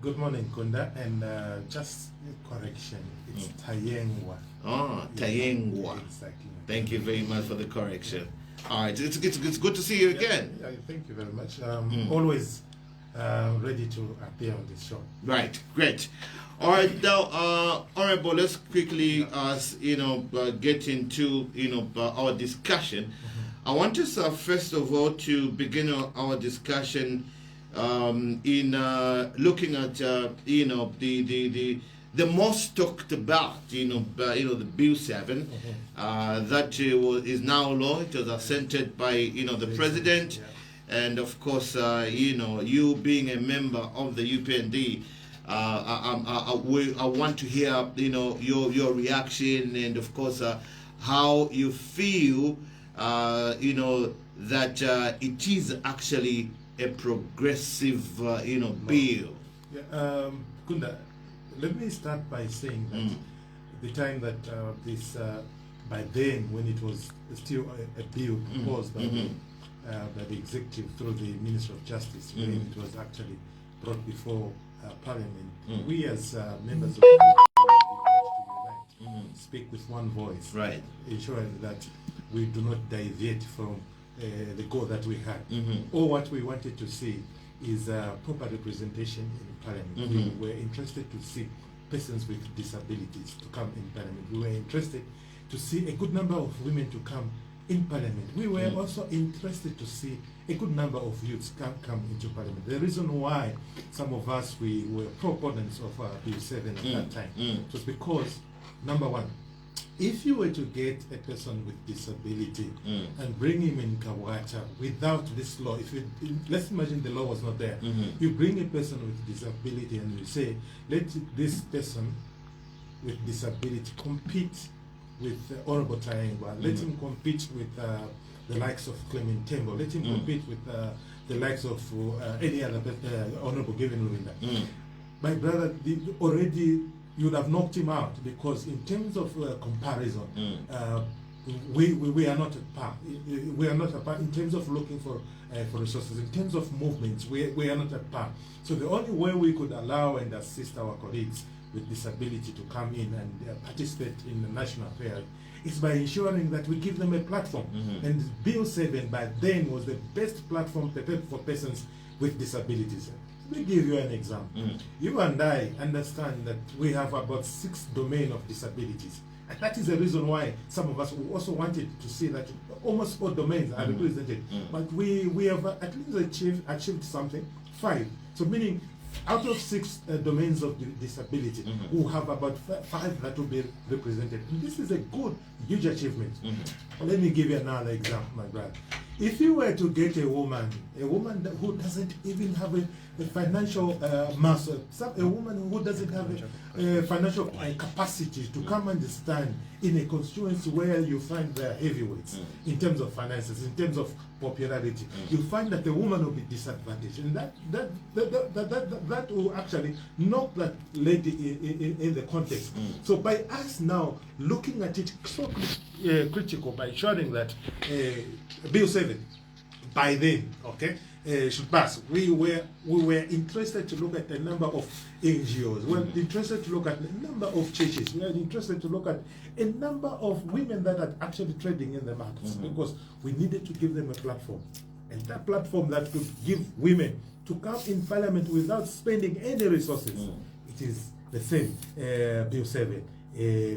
Good morning, Kunda, and just a correction. It's Tayengwa. Oh, Tayengwa. Exactly. Thank you very much for the correction. All right, it's good to see you again. Yeah, thank you very much. Always ready to appear on this show. Right, great. All right, now, Honorable, let's quickly, get into our discussion. I want us first of all to begin our discussion in looking at the most talked about the Bill 7 that is now law. It was assented by the president, and of course you being a member of the UPND. I want to hear your reaction, and of course how you feel that it is actually a progressive bill. Yeah, Kunda, let me start by saying that the time that this by then, when it was still a bill proposed by the executive through the Minister of Justice, when it was actually brought before Parliament, we as members of speak with one voice, right, ensuring that we do not deviate from the goal that we had. All what we wanted to see is proper representation in Parliament. We were interested to see persons with disabilities to come in Parliament. We were interested to see a good number of women to come in Parliament. We were also interested to see a good number of youths come into Parliament. The reason why some of us, we were proponents of Bill 7 at that time was because, number one, if you were to get a person with disability and bring him in Kabwata without this law, let's imagine the law was not there. You bring a person with disability and you say, let this person with disability compete with Honorable Tayengwa. Let him compete with the likes of Clement Tembo. Let him compete with the likes of any other Honorable Gavin Lurinda. My brother, already you would have knocked him out, because in terms of comparison, we are not at par. We are not at par in terms of looking for resources. In terms of movements, we are not at par. So the only way we could allow and assist our colleagues with disability to come in and participate in the national affair is by ensuring that we give them a platform. And Bill 7 by then was the best platform prepared for persons with disabilities. Let me give you an example. You and I understand that we have about 6 domains of disabilities. And that is the reason why some of us also wanted to see that almost all domains are represented. But we have at least achieved something, 5. So meaning out of 6 domains of disability, we have about 5 that will be represented. And this is a good, huge achievement. Let me give you another example, my brother. If you were to get a woman who doesn't even have a financial muscle, a woman who doesn't have a financial capacity to come and stand in a constituency where you find the heavyweights in terms of finances, in terms of popularity, you find that the woman will be disadvantaged, and that will actually knock that lady in the context. So by us now looking at it so critical, by ensuring that Bill 7 by then, should pass. We were interested to look at the number of NGOs. We were interested to look at the number of churches. We were interested to look at a number of women that are actually trading in the markets, because we needed to give them a platform. And that platform that could give women to come in Parliament without spending any resources, it is the same Bill 7.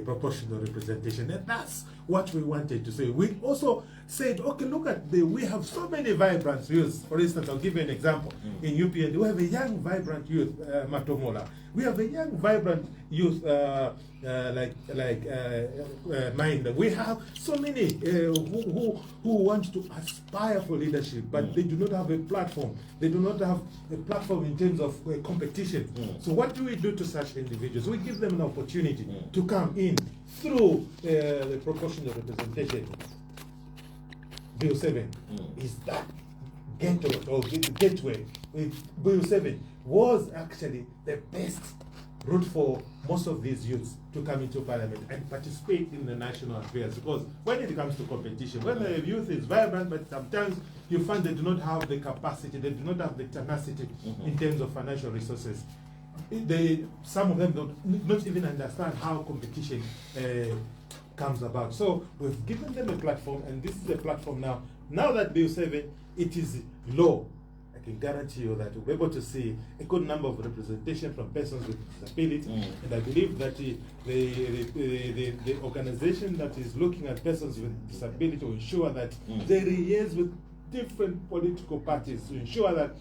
Proportional representation, and that's what we wanted to say. We also said, okay, look at we have so many vibrant youths. For instance, I'll give you an example. In UPND, we have a young, vibrant youth, Matomola. We have a young, vibrant youth Mind. We have so many who want to aspire for leadership, but they do not have a platform. They do not have a platform in terms of competition. So what do we do to such individuals? We give them an opportunity to come in through the proportional representation. Bill 7 is that gateway. Bill 7 was actually the best route for most of these youths to come into Parliament and participate in the national affairs. Because when it comes to competition, when the youth is vibrant, but sometimes you find they do not have the capacity, they do not have the tenacity in terms of financial resources, some of them don't not even understand how competition comes about. So we've given them a platform, and this is a platform now. Now that Bill 7, it is law, I can guarantee you that we'll be able to see a good number of representation from persons with disability. And I believe that the organization that is looking at persons with disability will ensure that they liaise with different political parties to ensure that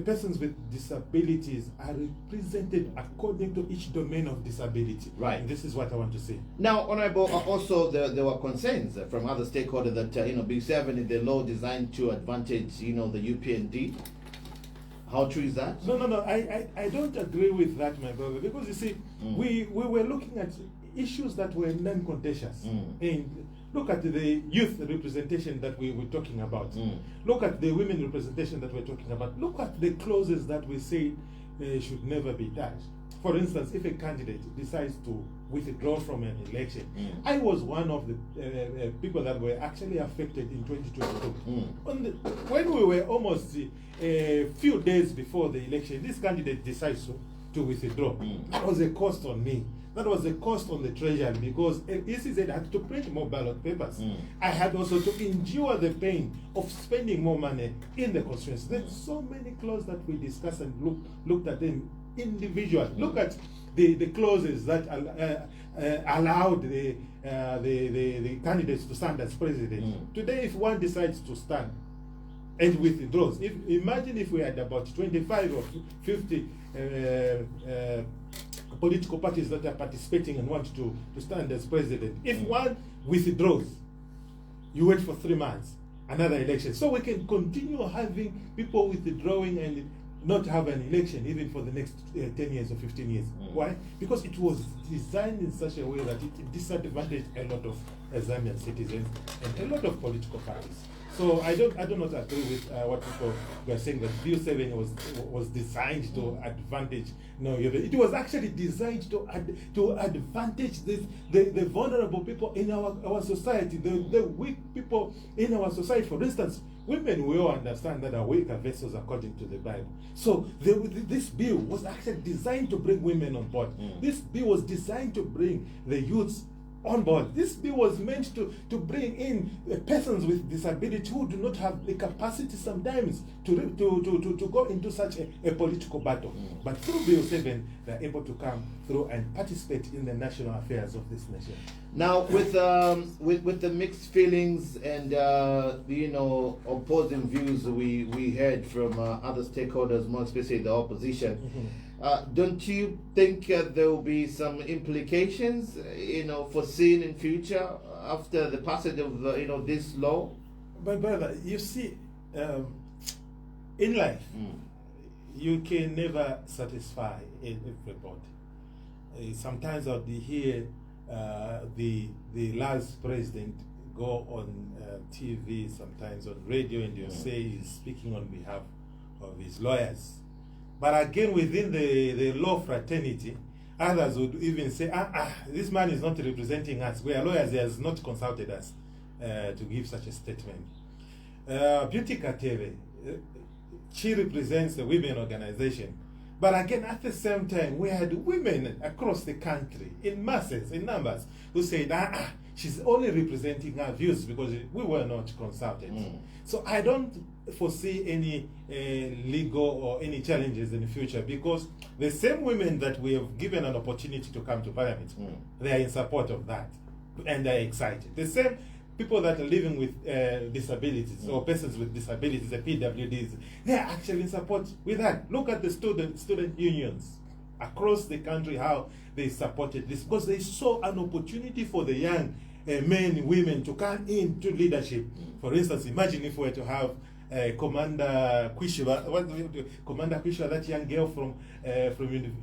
persons with disabilities are represented according to each domain of disability. Right. And this is what I want to say. Now, Honorable, also there were concerns from other stakeholders that B7 is the law designed to advantage the UPND. How true is that? No. I don't agree with that, my brother, because you see, we were looking at issues that were non-contentious. And look at the youth representation that we were talking about. Look at the women representation that we're talking about. Look at the clauses that we say should never be touched. For instance, if a candidate decides to withdraw from an election, I was one of the people that were actually affected in 2022. When we were almost a few days before the election, this candidate decides to withdraw. That was a cost on me. That was a cost on the treasury, because ECZ had to print more ballot papers. I had also to endure the pain of spending more money in the constituency. There's so many clauses that we discussed and looked at them individually. Look at the clauses that allowed the candidates to stand as president. Today, if one decides to stand and withdraws, imagine if we had about 25 or 50 political parties that are participating and want to stand as president. If one withdraws, you wait for 3 months, another election. So we can continue having people withdrawing and not have an election even for the next 10 years or 15 years. Why? Because it was designed in such a way that it disadvantaged a lot of Zambian citizens and a lot of political parties. So I do not agree with what people were saying that Bill 7 was designed to advantage. No, it was actually designed to advantage the vulnerable people in our society, the weak people in our society. For instance, women, we all understand that are weaker vessels according to the Bible. So this bill was actually designed to bring women on board. This bill was designed to bring the youths on board. This bill was meant to bring in persons with disability who do not have the capacity sometimes to go into such a political battle. But through Bill 7, they're able to come through and participate in the national affairs of this nation. Now, with the mixed feelings and opposing views we heard from other stakeholders, more especially the opposition. Don't you think there will be some implications, foreseen in future after the passage of this law? But brother, you see, in life, you can never satisfy everybody. Sometimes I'll hear the last president go on TV, sometimes on radio, and you'll say he's speaking on behalf of his lawyers. But again, within the law fraternity, others would even say, this man is not representing us. We are lawyers, he has not consulted us to give such a statement. Beauty Katebe, she represents the women organization. But again, at the same time, we had women across the country, in masses, in numbers, who said, she's only representing our views because we were not consulted. So I don't foresee any legal or any challenges in the future, because the same women that we have given an opportunity to come to Parliament, they are in support of that and they're excited. The same people that are living with disabilities or persons with disabilities, the PWDs, they are actually in support with that. Look at the student unions across the country, how they supported this, because they saw an opportunity for the young men, women to come into leadership. For instance, imagine if we were to have Commander Kwishwa, that young girl from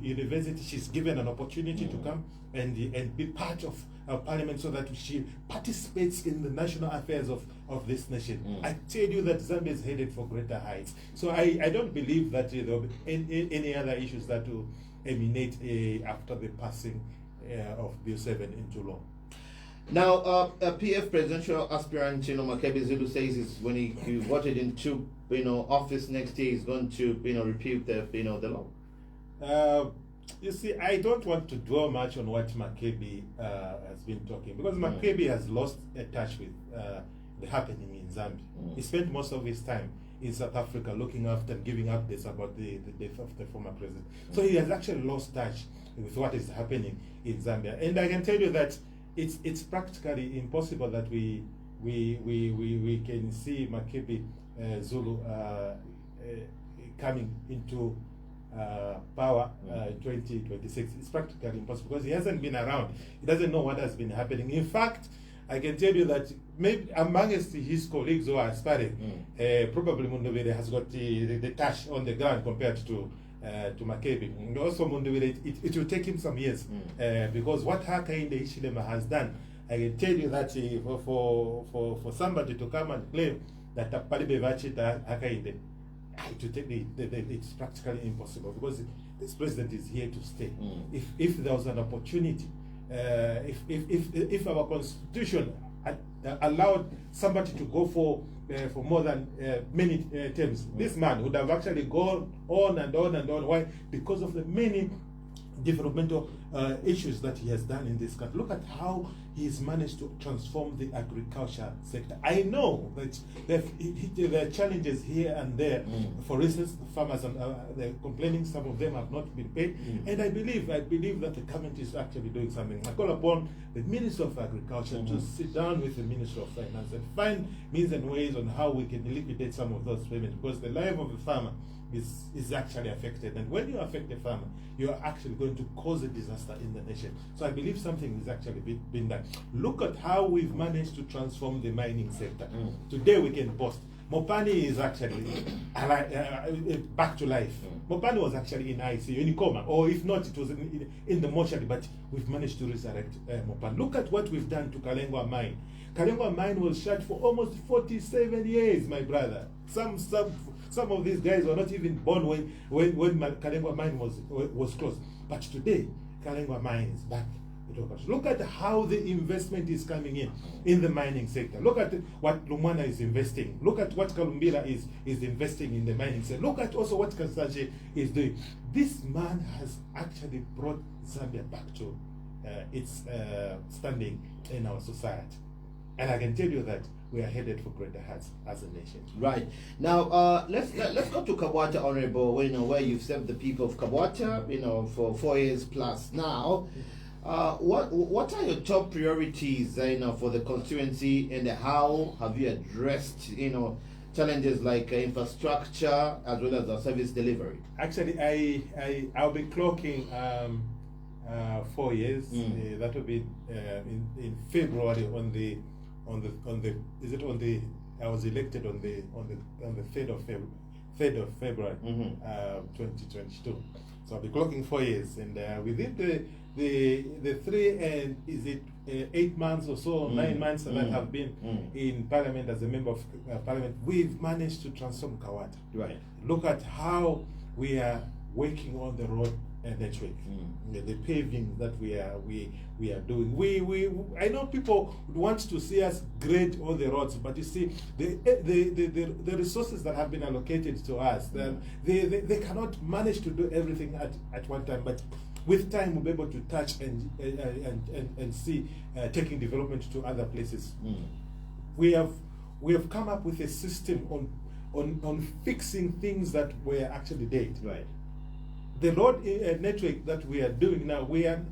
university. She's given an opportunity to come and be part of Parliament, so that she participates in the national affairs of this nation. I tell you that Zambia is headed for greater heights. So I don't believe that there will be any other issues that will emanate after the passing of Bill 7 into law. Now, a PF presidential aspirant, Makebi Zulu says is when he voted into office next year, he's going to repeal the law. You see, I don't want to dwell much on what Makebi has been talking, because Makebi has lost touch with the happening in Zambia. He spent most of his time in South Africa looking after and giving updates about the death of the former president. So he has actually lost touch with what is happening in Zambia. And I can tell you that it's practically impossible that we can see Makebi Zulu coming into power 2026. It's practically impossible because he hasn't been around. He doesn't know what has been happening. In fact, I can tell you that maybe amongst his colleagues who are aspiring, probably Mundubire has got the touch on the ground compared to Makebi. And also Mundubire, it will take him some years because what Hakainde Hichilema has done, I can tell you that for somebody to come and claim that Palibe Vachita Hakainde, it's practically impossible because this president is here to stay. If there was an opportunity, if our constitution allowed somebody to go for more than many terms, this man would have actually gone on and on and on. Why? Because of the many developmental issues that he has done in this country. Look at how he's managed to transform the agriculture sector. I know that there are challenges here and there. For instance, the farmers they're complaining, some of them have not been paid. And I believe that the government is actually doing something. I call upon the Minister of Agriculture to sit down with the Minister of Finance and find means and ways on how we can liquidate some of those payments, because the life of the farmer is actually affected. And when you affect the farmer, you are actually going to cause a disaster in the nation. So I believe something is actually been done. Look at how we've managed to transform the mining sector. Today we can boast. Mopani is actually back to life. Mopani was actually in ICU, in coma, or if not, it was in the mortuary, but we've managed to resurrect Mopani. Look at what we've done to Tayengwa mine. Tayengwa mine was shut for almost 47 years, my brother. Some of these guys were not even born when Tayengwa mine was closed. But today, Tayengwa mine is back. Look at how the investment is coming in the mining sector. Look at what Lumwana is investing. Look at what Kalumbira is investing in the mining sector. Look at also what Kansache is doing. This man has actually brought Zambia back to its standing in our society. And I can tell you that we are headed for greater heights as a nation. Right. Now, let's go to Kabwata, Honorable, where you've served the people of Kabwata, for 4 years plus now. What are your top priorities, for the constituency, and how have you addressed, challenges like infrastructure as well as service delivery? Actually, I'll be clocking 4 years. That will be in February I was elected on the 3rd of February 2022. So I'll be clocking 4 years, and within the 3 and 8 months or so, 9 months that have been in Parliament as a member of Parliament, we've managed to transform Kabwata. Right. Look at how we are working on the road network, the paving that we are doing. I know people want to see us grade all the roads, but you see the resources that have been allocated to us, they cannot manage to do everything at one time. But with time, we'll be able to touch and see taking development to other places. We have come up with a system on fixing things that were actually dead. Right. The road network that we are doing now, we are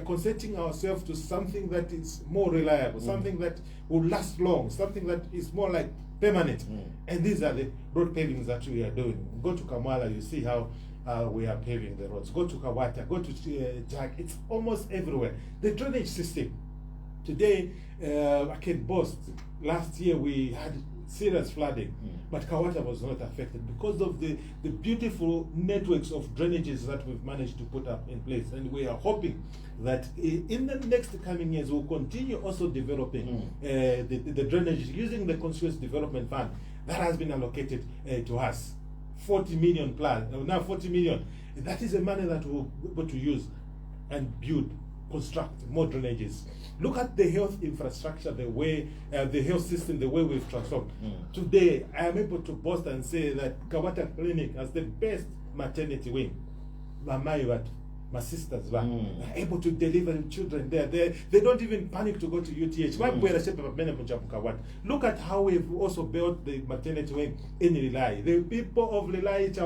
concentrating ourselves to something that is more reliable, something that will last long, something that is more like permanent. And these are the road pavings that we are doing. Go to Kamala, you see how we are paving the roads. Go to Kabwata, go to Jack. It's almost everywhere. The drainage system. Today, I can boast, last year we had serious flooding, but Kabwata was not affected because of the beautiful networks of drainages that we've managed to put up in place. And we are hoping that in the next coming years we'll continue also developing the drainage using the Constituency Development Fund that has been allocated to us. 40 million plus, now 40 million. That is the money that we'll be able to use and construct more drainages. Look at the health infrastructure, the way, the health system, the way we've transformed. Today, I am able to boast and say that Kabwata Clinic has the best maternity wing. my sisters are able to deliver children there. They don't even panic to go to UTH. Look at how we've also built the maternity wing in Lilai. The people of Lilai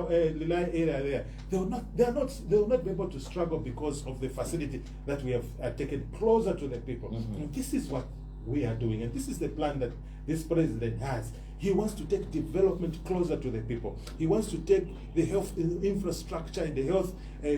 area there, they will not be able to struggle because of the facility that we have taken closer to the people. And this is what we are doing, and this is the plan that this president has. He wants to take development closer to the people. He wants to take the health infrastructure and the health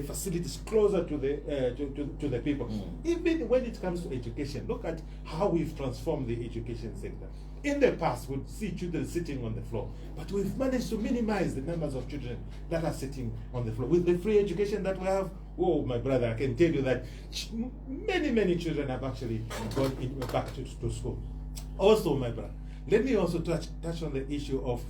facilities closer to the people. Even when it comes to education, look at how we've transformed the education sector. In the past, we'd see children sitting on the floor, but we've managed to minimize the numbers of children that are sitting on the floor. With the free education that we have, oh, my brother, I can tell you that many children have actually gone back to school. Also, my brother, let me also touch on the issue of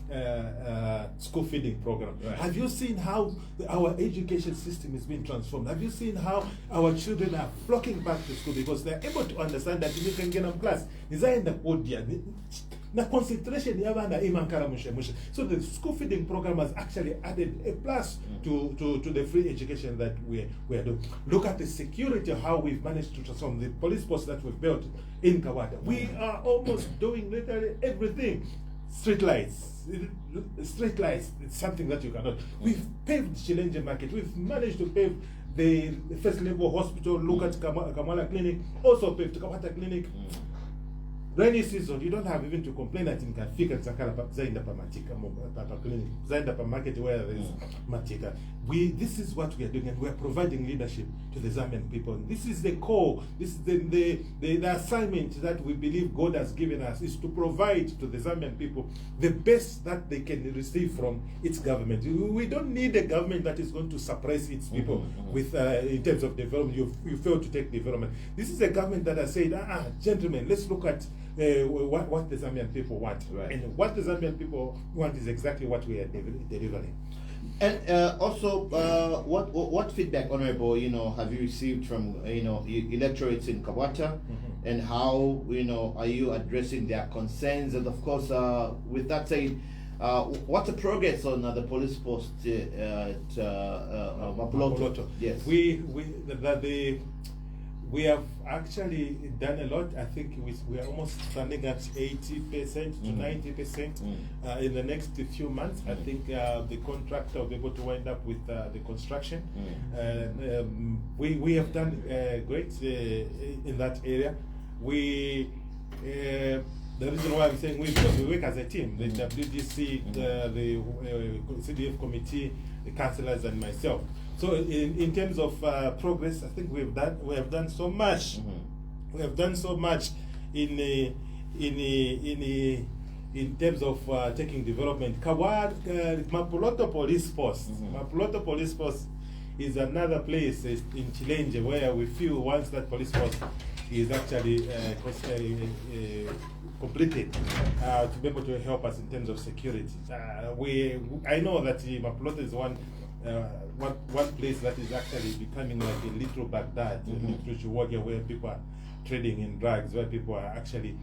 school feeding program. Right. Have you seen how our education system is being transformed? Have you seen how our children are flocking back to school because they're able to understand that you can get them class? Na concentration so the school feeding program has actually added a plus to the free education that we are doing. Look at the security, how we've managed to transform the police post that we've built in Kabwata. We are almost doing literally everything. Street lights, it's something that you cannot. We've paved Chilenje Market. We've managed to pave the first level hospital. Look at Kamala Clinic, also paved Kabwata Clinic. Rainy season, you don't have even to complain that in Kafika Zakala Zainda Pamatika clinic, Zainda Pamarket where there is Matika. This is what we are doing, and we are providing leadership to the Zambian people. And this is the core, this is the assignment that we believe God has given us, is to provide to the Zambian people the best that they can receive from its government. We don't need a government that is going to suppress its people with in terms of development. You fail to take development. This is a government that has said, gentlemen, let's look at what the Zambian people want. Right. And what the Zambian people want is exactly what we are delivering. And also, what feedback, Honorable, have you received from electorates in Kabwata, and how are you addressing their concerns? And of course, with that said, what's the progress on the police post at Mapoloto? Yes, we have actually done a lot. I think we are almost standing at 80% to 90% in the next few months. I think the contractor will be able to wind up with the construction. We have done great in that area. The reason why I'm saying because we work as a team, the WDC, the CDF committee, the councillors, and myself. So in terms of progress, I think we have done so much. We have done so much in terms of taking development. Mapoloto Police Post. Mapoloto Police Post is another place in Chilenje where we feel once that police post is actually completed to be able to help us in terms of security. I know that Mapoloto is one place that is actually becoming like a little Baghdad, a little Chihuahua, where people are trading in drugs, where people are actually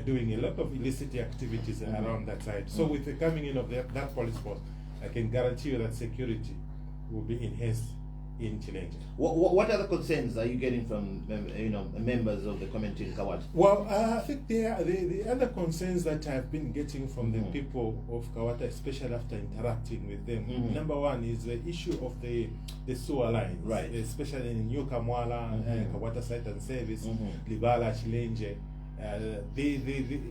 doing a lot of illicit activities around that side. So with the coming in of that police force, I can guarantee you that security will be enhanced in Chilenje. What other concerns are you getting from members of the community in Kabwata? Well, I think the other concerns that I've been getting from the people of Kabwata, especially after interacting with them, number one is the issue of the sewer lines, right? Especially in New Kamwala, Kabwata Site and Service, Libala, Chilenje.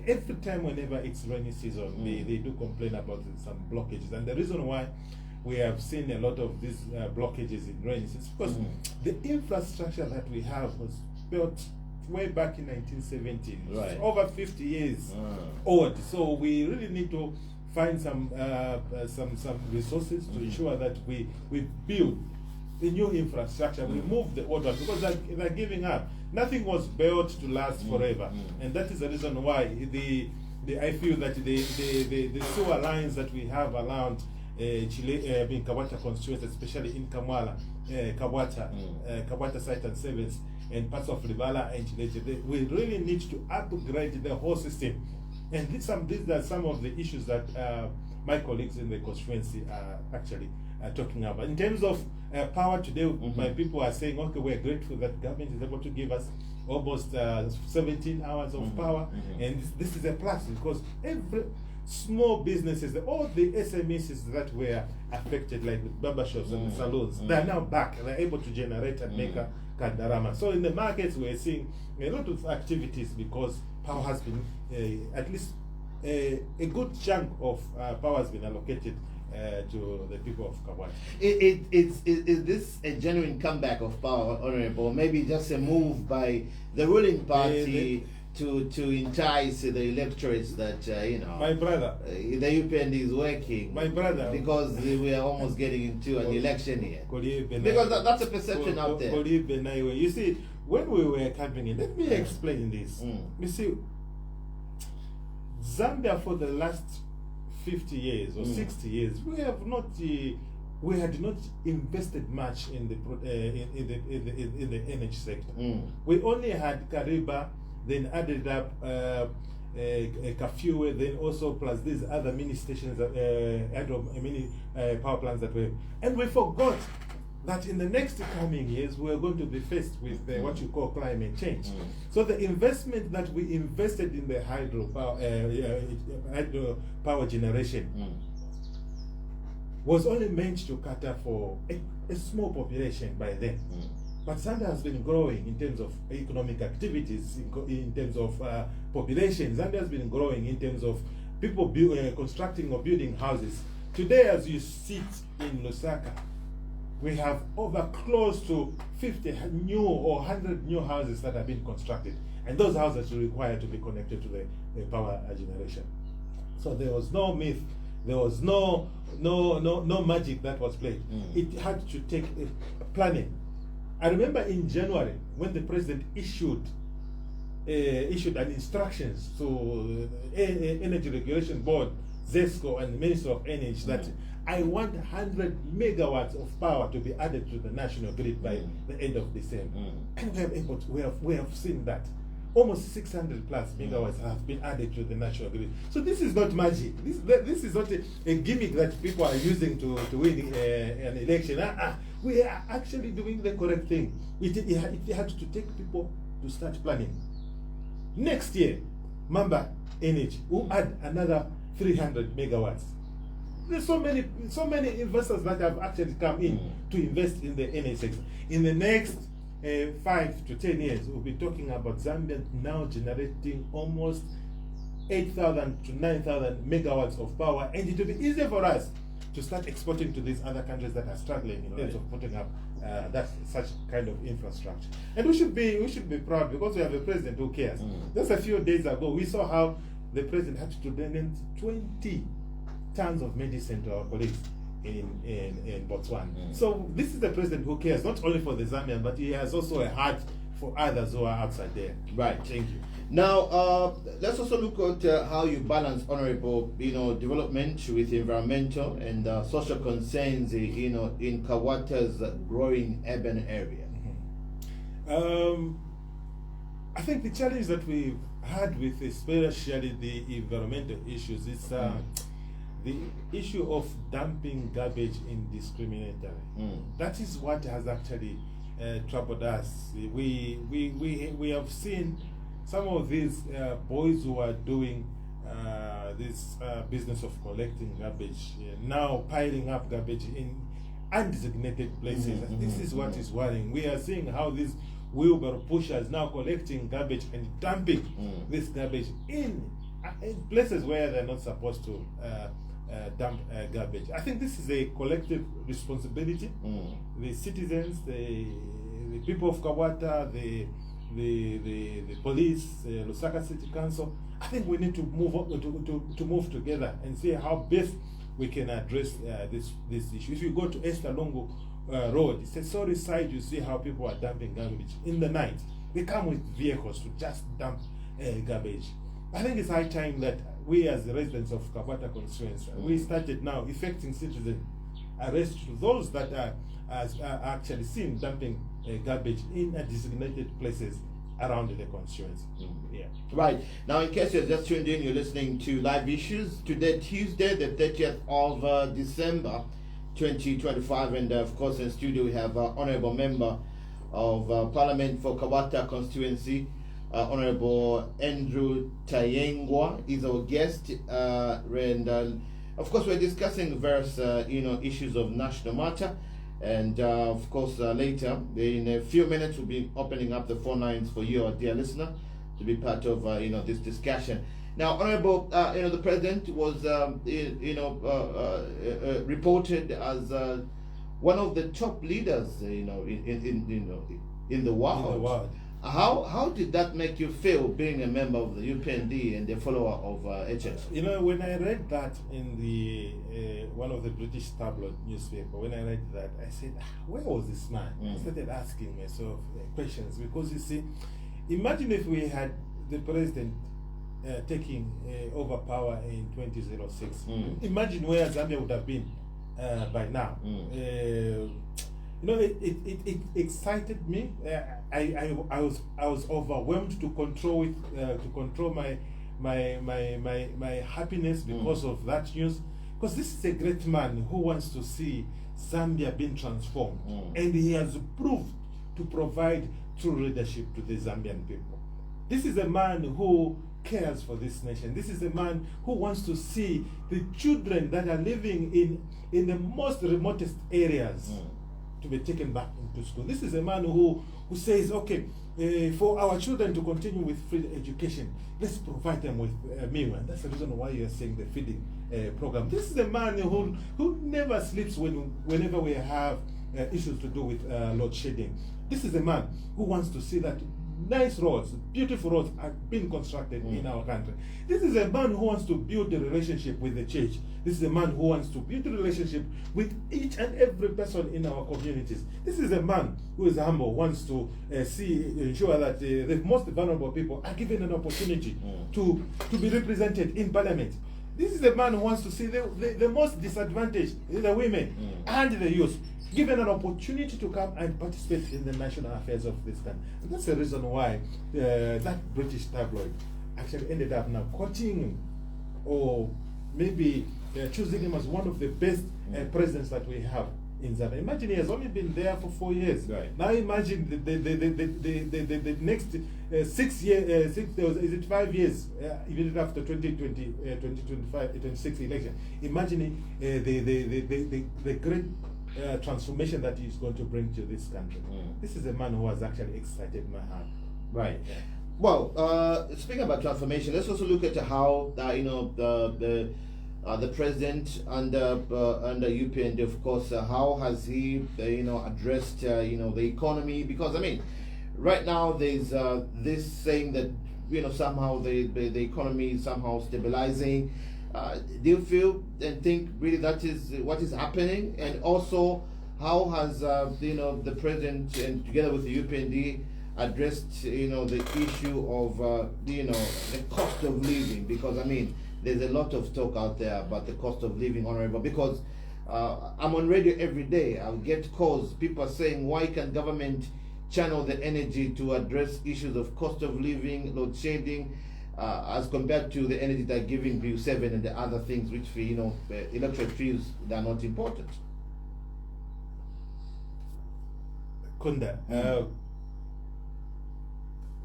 Every time whenever it's rainy season, they do complain about some blockages, and the reason why we have seen a lot of these blockages in rains is because the infrastructure that we have was built way back in 1970, right? Over 50 years old. So we really need to find some resources to ensure that we build the new infrastructure, we move the old ones, because they're giving up. Nothing was built to last forever, and that is the reason why I feel that the sewer lines that we have around Kabwata Constituency, especially in Kamwala, Kabwata Site and Service, and parts of Libala and Chileje, we really need to upgrade the whole system. And these are some of the issues that my colleagues in the constituency are actually talking about. In terms of power today, my people are saying, okay, we're grateful that government is able to give us almost 17 hours of power, and this is a plus because every small businesses, all the SMEs that were affected, like the barbershops and the salons, they are now back. They're able to generate and make a kandarama. So in the markets, we're seeing a lot of activities because power has been, at least a good chunk of power has been allocated to the people of Kabwata. Is this a genuine comeback of power, Honorable? Maybe just a move by the ruling party to entice the electorates that, my brother, the UPND is working. My brother. Because we are almost getting into an election here. Because that's a perception out there. You see, when we were campaigning, let me explain this. You see, Zambia for the last 50 years or 60 years, we had not invested much in the energy sector. We only had Kariba, then added up Kafue, then also plus these other mini stations, mini power plants that were, and we forgot that in the next coming years we are going to be faced with what you call climate change. So the investment that we invested in the hydro power generation was only meant to cater for a small population by then. But Zambia has been growing in terms of economic activities, in terms of population. Zambia has been growing in terms of people constructing or building houses. Today, as you sit in Lusaka, we have over close to 50 new or 100 new houses that have been constructed. And those houses are required to be connected to the power generation. So there was no myth, there was no magic that was played. It had to take planning. I remember in January when the president issued an instructions to Energy Regulation Board, ZESCO, and the Minister of Energy that I want 100 megawatts of power to be added to the national grid by the end of December. And we have seen that. Almost 600 plus megawatts have been added to the national grid. So this is not magic. This is not a gimmick that people are using to win an election. We are actually doing the correct thing. It had to take people to start planning. Next year, Mamba Energy will add another 300 megawatts. There's so many investors that have actually come in to invest in the energy sector. In the next 5 to 10 years, we'll be talking about Zambia now generating almost 8,000 to 9,000 megawatts of power, and it will be easier for us to start exporting to these other countries that are struggling in terms of putting up such kind of infrastructure. And we should be proud because we have a president who cares. Just a few days ago, we saw how the president had to donate 20 tons of medicine to our colleagues in Botswana. So this is the president who cares not only for the Zambian, but he has also a heart for others who are outside there. Right. Thank you. Now, let's also look at how you balance, Honorable, development with environmental and social concerns, in Kabwata's growing urban area. I think the challenge that we've had with especially the environmental issues is the issue of dumping garbage indiscriminately. That is what has actually troubled us. We have seen some of these boys who are doing this business of collecting garbage now piling up garbage in undesignated places. This is what is worrying. We are seeing how these wheelbarrow pushers now collecting garbage and dumping this garbage in places where they're not supposed to dump garbage. I think this is a collective responsibility. The citizens, the people of Kabwata, the police, Lusaka City Council. I think we need to move together and see how best we can address this issue. If you go to Estalongo Road, it's a sorry sight. You see how people are dumping garbage in the night. They come with vehicles to just dump garbage. I think it's high time that we, as the residents of Kabwata Constituency, we started now effecting citizen arrest to those that are actually seen dumping garbage in designated places around the constituency. Yeah. Right. Now, in case you're just tuned in, you're listening to Live Issues. Today, Tuesday, the 30th of December 2025. And of course, in studio we have Honorable Member of Parliament for Kabwata Constituency, Honorable Andrew Tayengwa is our guest, and of course we're discussing various issues of national matter, and of course later in a few minutes we'll be opening up the phone lines for you, our dear listener, to be part of this discussion. Now, Honorable, the President was reported as one of the top leaders in the world. How did that make you feel, being a member of the UPND and a follower of HS? When I read that in the one of the British tabloid newspaper, when I read that, I said, where was this man? I started asking myself questions, because you see, imagine if we had the president taking over power in 2006. Imagine where Zambia would have been by now. It excited me. I was overwhelmed to control it, to control my happiness because of that news. Because this is a great man who wants to see Zambia being transformed, and he has proved to provide true leadership to the Zambian people. This is a man who cares for this nation. This is a man who wants to see the children that are living in the most remotest areas to be taken back into school. This is a man who says, okay, for our children to continue with free education, let's provide them with a meal. And that's the reason why you're seeing the feeding program. This is a man who never sleeps whenever we have issues to do with load shedding. This is a man who wants to see that nice roads, beautiful roads are being constructed in our country. This is a man who wants to build a relationship with the church. This is a man who wants to build a relationship with each and every person in our communities. This is a man who is humble, wants to ensure that the most vulnerable people are given an opportunity to be represented in parliament. This is a man who wants to see the most disadvantaged, the women and the youth, given an opportunity to come and participate in the national affairs of this country. And that's the reason why that British tabloid actually ended up now quoting him, or maybe choosing him as one of the best presidents that we have in Zambia. Imagine, he has only been there for 4 years. Right. Now imagine the next 6 years, is it 5 years, even after 2026 election. Imagine the great transformation that he's going to bring to this country. This is a man who has actually excited my heart. Right. Well, speaking about transformation, let's also look at how the president under UPND, of course, how has he addressed the economy? Because I mean, right now there's this saying that somehow the economy is somehow stabilizing. Do you feel and think really that is what is happening? And also, how has the president and together with the UPND addressed the issue of the cost of living? Because I mean, there's a lot of talk out there about the cost of living, Honorable, because I'm on radio every day. I'll get calls, people are saying, why can government channel the energy to address issues of cost of living, load shedding, as compared to the energy they're giving Bill 7 and the other things which electorate feels they are not important. Kunda,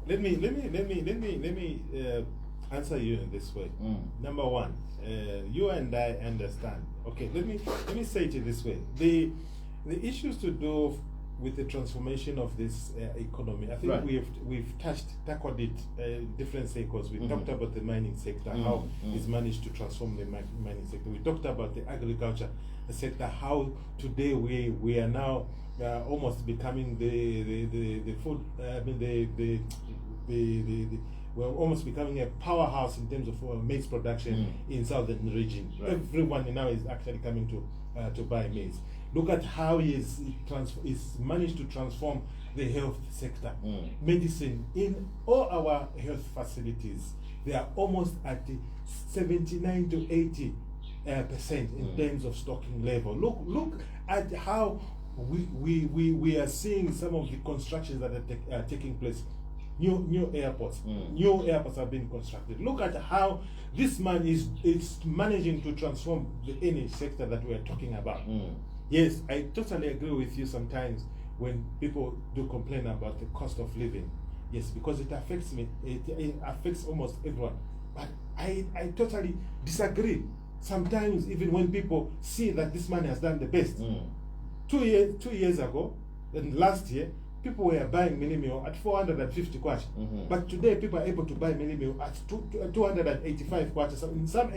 let me answer you in this way. Number one, you and I understand. Okay, let me say it this way. The issues to do with the transformation of this economy, I think we've tackled it different cycles. We talked about the mining sector, how it's managed to transform the mining sector. We talked about the agriculture sector, how today we are now almost becoming the food. We're almost becoming a powerhouse in terms of maize production in southern region. Right. Everyone now is actually coming to buy maize. Look at how he's managed to transform the health sector. Medicine, in all our health facilities, they are almost at 79 to 80% in terms of stocking level. Look at how we are seeing some of the constructions that are taking place. New airports. New airports have been constructed. Look at how this man is managing to transform the energy sector that we are talking about. Yes, I totally agree with you sometimes when people do complain about the cost of living. Yes, because it affects me, it affects almost everyone. But I totally disagree. Sometimes even when people see that this man has done the best. 2 years ago, and last year, people were buying mini meal at 450 kwacha. But today people are able to buy mini meal at 285 kwacha. So in some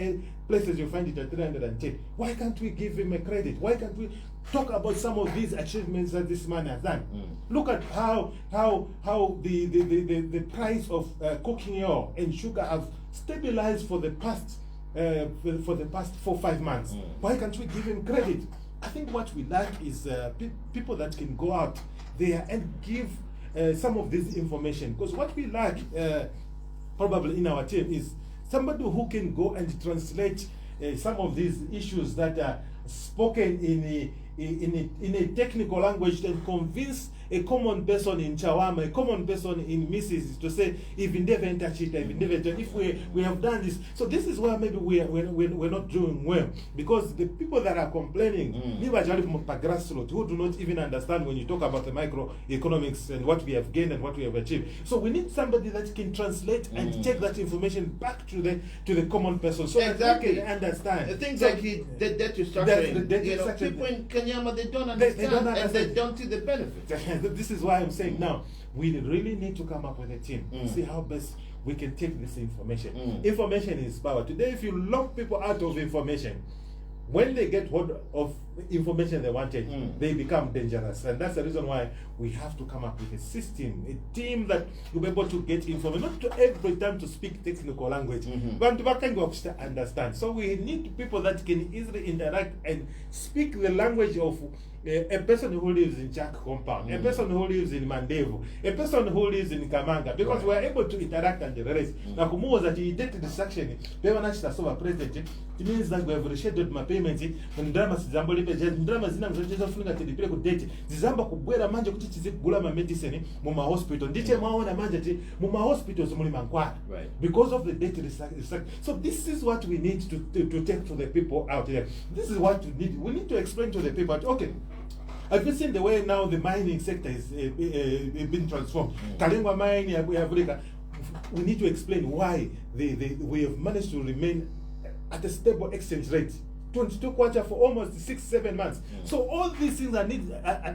places you find it at 310. Why can't we give him a credit? Why can't we talk about some of these achievements that this man has done? Look at how the price of cooking oil and sugar have stabilized for the past 4-5 months. Why can't we give him credit? I think what we lack is people that can go out there and give some of this information. Because what we lack probably in our team is somebody who can go and translate some of these issues that are spoken in a technical language and convince a common person in Chawama, a common person in Mrs. to say, even never touch it, even never done. If we have done this, so this is where maybe we're not doing well, because the people that are complaining, who do not even understand when you talk about the microeconomics and what we have gained and what we have achieved. So we need somebody that can translate and take that information back to the common person, so that they can understand. The things like the debt restructuring, people in Kanyama, they don't understand, and they don't see the benefits. This is why I'm saying now we really need to come up with a team, see how best we can take this information. Information is power. Today, if you lock people out of information, when they get hold of information they wanted, they become dangerous. And that's the reason why we have to come up with a system, a team that will be able to get information, not to every time to speak technical language, but to understand. So we need people that can easily interact and speak the language of a person who lives in Jack compound, a person who lives in Mandevu, a person who lives in Kamanga, because we are able to interact and generate. Now, that you did the section, president, it means that we have rescheduled my payments. When drama Zamboli drama Zina to the date, Zamba Kubera Manja Kuti Gulama medicine, Muma hospital, Dicha Maona Manja, Muma hospitals, Mulimankwa, because of the date restriction. So this is what we need to take to the people out there. This is what we need. We need to explain to the people. Okay. Have you seen the way now the mining sector is being transformed? Tayengwa mine, we need to explain why we have managed to remain at a stable exchange rate. 22 kwacha for almost 6-7 months. So all these things are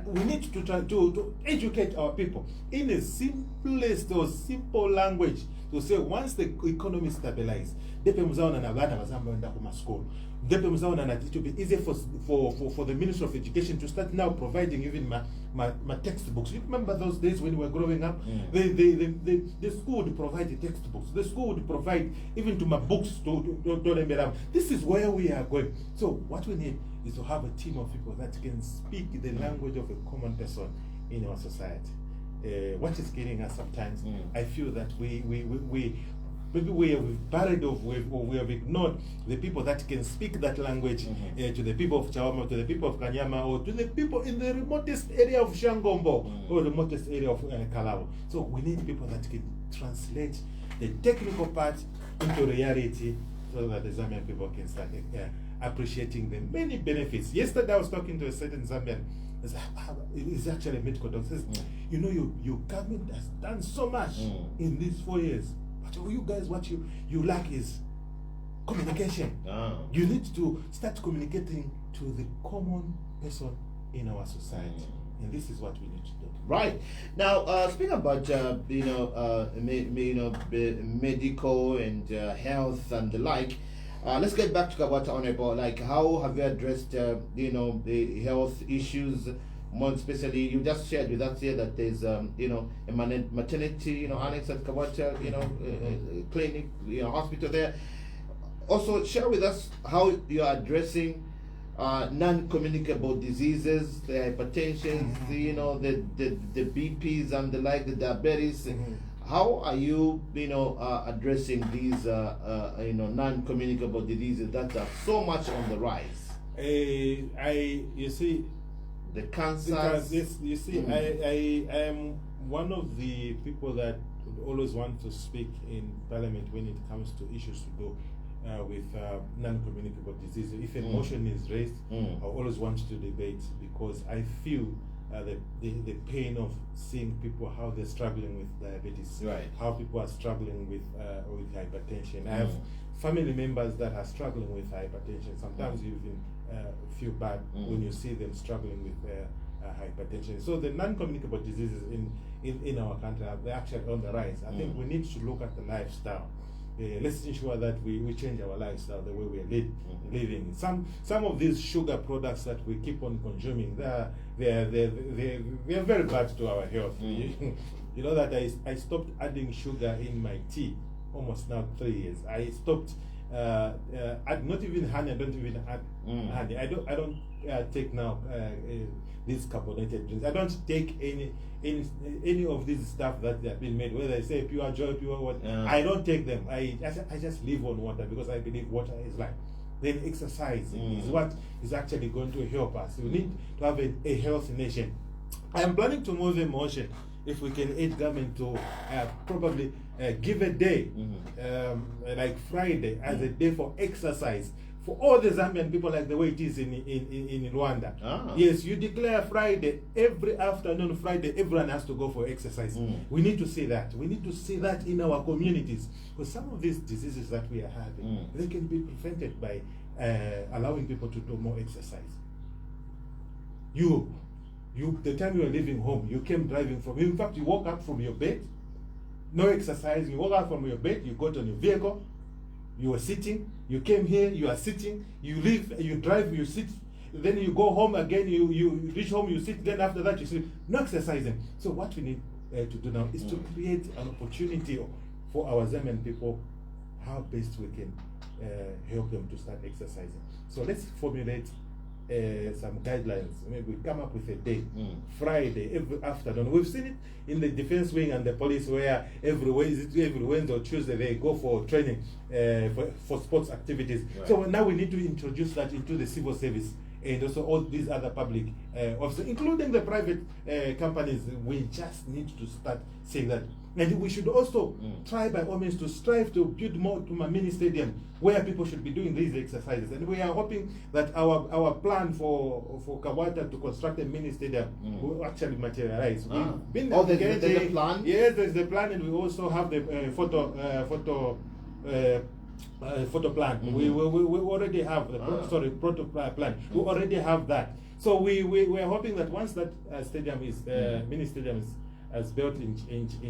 we need to try to educate our people in a simplest or simple language to say once the economy stabilizes, it will be easier for the Ministry of Education to start now providing even my textbooks. You remember those days when we were growing up? The school would provide the textbooks. The school would provide even to my books to them around. This is where we are going. So what we need is to have a team of people that can speak the language of a common person in our society. What is killing us sometimes, I feel that maybe we have buried or we have ignored the people that can speak that language to the people of Chawama, to the people of Kanyama, or to the people in the remotest area of Shangombo or the remotest area of Kalabo. So we need people that can translate the technical part into reality so that the Zambian people can start appreciating the many benefits. Yesterday I was talking to a certain Zambian. It's actually medical doctor. Says, you know, your government has done so much in these 4 years. But you guys, what you lack is communication. You need to start communicating to the common person in our society. And this is what we need to do. Right. Now, speaking about medical and health and the like, let's get back to Kabwata, Honorable. Like, how have you addressed the health issues? More especially, you just shared with us here that there's a maternity annex at Kabwata, clinic, hospital there. Also, share with us how you are addressing non-communicable diseases, the hypertension, the BPs and the like, the diabetes. How are you, addressing these, non-communicable diseases that are so much on the rise? You see, the cancer. You see, I am one of the people that would always want to speak in Parliament when it comes to issues to do with non-communicable diseases. If a motion is raised, I always want to debate, because I feel the pain of seeing people, how they're struggling with diabetes, how people are struggling with hypertension. I have family members that are struggling with hypertension. Sometimes you even feel bad when you see them struggling with hypertension. So the non-communicable diseases in our country they're actually on the rise. I think we need to look at the lifestyle. Let's ensure that we change our lifestyle, the way we are living. Some of these sugar products that we keep on consuming, they're very bad to our health. You know that I stopped adding sugar in my tea almost now 3 years. I stopped add not even honey. I don't even add honey. I don't take now these carbonated drinks. I don't take any of these stuff that have been made, whether I say pure joy, pure what. I don't take them. I just live on water, because I believe water is life. Then exercise is what is actually going to help us. We need to have a healthy nation. I am planning to move a motion, if we can aid government to probably give a day, like Friday, as a day for exercise for all the Zambian people, like the way it is in Rwanda. Yes, you declare Friday, every afternoon Friday, everyone has to go for exercise. We need to see that. We need to see that in our communities, because some of these diseases that we are having, they can be prevented by allowing people to do more exercise. The time you were leaving home, you came driving from, in fact, you woke up from your bed, no exercise, you woke up from your bed, you got on your vehicle, you were sitting, you came here, you are sitting, you leave, you drive, you sit, then you go home again, you reach home, you sit, then after that you sleep. No exercising. So what we need to do now is to create an opportunity for our Zambian people, how best we can help them to start exercising. So let's formulate some guidelines. Maybe we come up with a day, Friday, every afternoon. We've seen it in the defense wing and the police, where every Wednesday or Tuesday they go for training for sports activities. So now we need to introduce that into the civil service, and also all these other public officers, including the private companies. We just need to start saying that. And we should also try by all means to strive to build more to a mini stadium where people should be doing these exercises. And we are hoping that our plan for Kabwata to construct a mini stadium will actually materialize. There's a plan? Yes, there's the plan, and we also have the photo plan. We already have the proto plan. We already have that. So we are hoping that once that stadium is mini stadium is as built in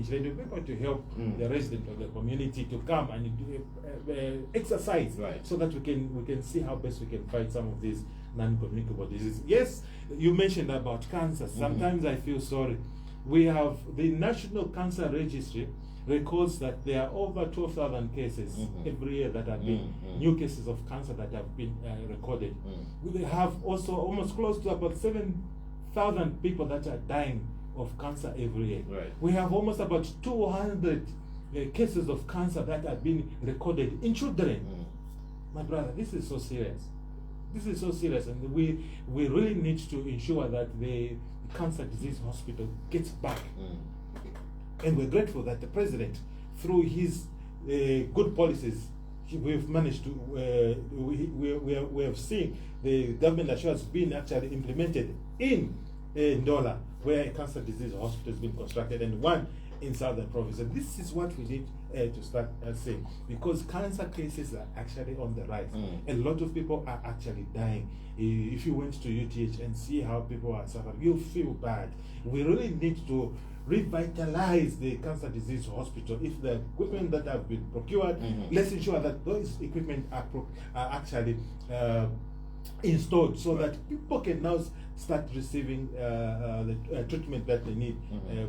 Chile, we're going to help the residents of the community to come and exercise, so that we can see how best we can fight some of these non-communicable diseases. Yes, you mentioned about cancer. Sometimes I feel sorry. We have the National Cancer Registry records that there are over 12,000 cases every year that have been new cases of cancer that have been recorded. We have also almost close to about 7,000 people that are dying of cancer every year. We have almost about 200 cases of cancer that have been recorded in children. My brother, this is so serious. This is so serious, and we really need to ensure that the cancer disease hospital gets back. And we're grateful that the president, through his good policies, we've managed to we have seen the government assurance being actually implemented in Ndola, where a cancer disease hospital has been constructed, and one in Southern Province. And this is what we need to start saying, because cancer cases are actually on the rise. A lot of people are actually dying. If you went to UTH and see how people are suffering, you feel bad. We really need to revitalize the cancer disease hospital. If the equipment that have been procured, let's ensure that those equipment are actually installed, so that people can now start receiving the treatment that they need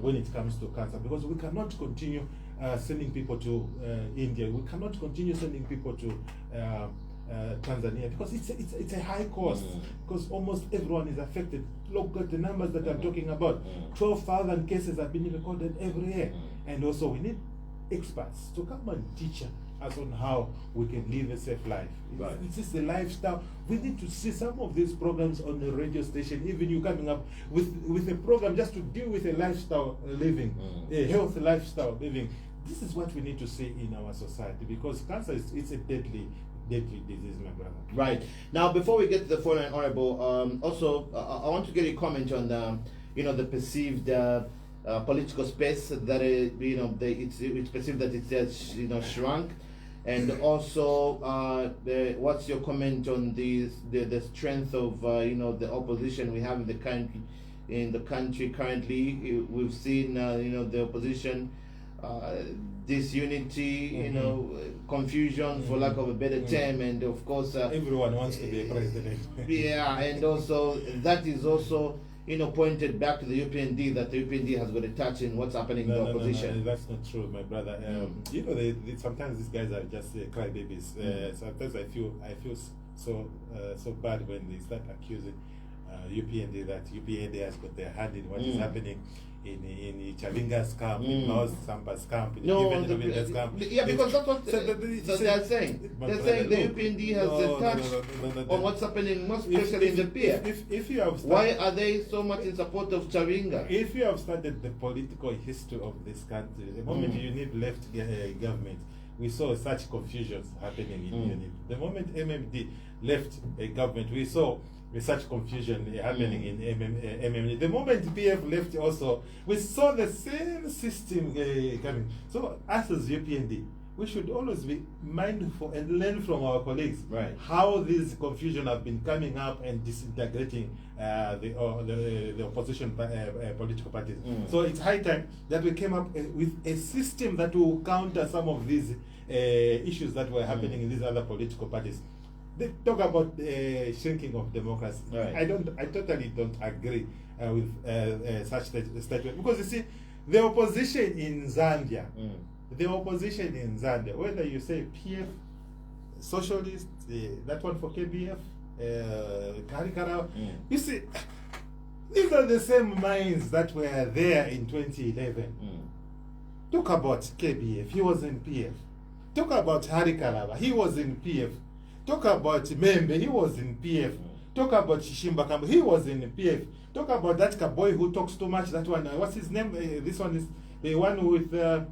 when it comes to cancer. Because we cannot continue sending people to India. We cannot continue sending people to Tanzania, because it's a high cost, because almost everyone is affected. Look at the numbers that I'm talking about. 12,000 cases have been recorded every year. And also we need experts to come and teach us on how we can live a safe life. It's just a lifestyle. We need to see some of these programs on the radio station, even you coming up with a program just to deal with a lifestyle living, a healthy lifestyle living. This is what we need to see in our society, because cancer it's a deadly deadly disease, my brother. Right. Now, before we get to the foreign honorable, also I want to get a comment on the perceived political space that it's perceived that it has shrunk, and also what's your comment on the strength of the opposition we have in the country currently? We've seen the opposition disunity, confusion, for lack of a better term, and of course everyone wants to be a president. Yeah, and also that is also pointed back to the UPND, that the UPND has got a touch in what's happening in the opposition. No, that's not true, my brother. Sometimes these guys are just crybabies. Sometimes I feel so bad when they start accusing UPND that UPND has got their hand in what is happening in Chavinga's camp, in Mao's Sampa's camp, in Viven's camp. Yeah, because that's what they are saying. They're saying the UPND has a touch on what's happening, most especially in the PF. If you have why are they so much in support of Chavinga? If you have studied the political history of this country, the moment you need left government, we saw such confusions happening in UNIP. The moment MMD left government, we saw such confusion happening in MMD. The moment PF left also, we saw the same system coming. So us as UPND, we should always be mindful and learn from our colleagues how this confusion have been coming up and disintegrating the opposition political parties. So it's high time that we came up with a system that will counter some of these issues that were happening in these other political parties. They talk about shrinking of democracy. I totally don't agree with such statement, because you see, the opposition in Zambia, whether you say PF, socialist, that one for KBF, Karikara, you see, these are the same minds that were there in 2011. Talk about KBF, he was in PF. Talk about Harikaraba, he was in PF. Talk about Membe, he was in PF. Talk about Shishimba Kambo, he was in PF. Talk about that boy who talks too much, that one, what's his name? This one is the one with a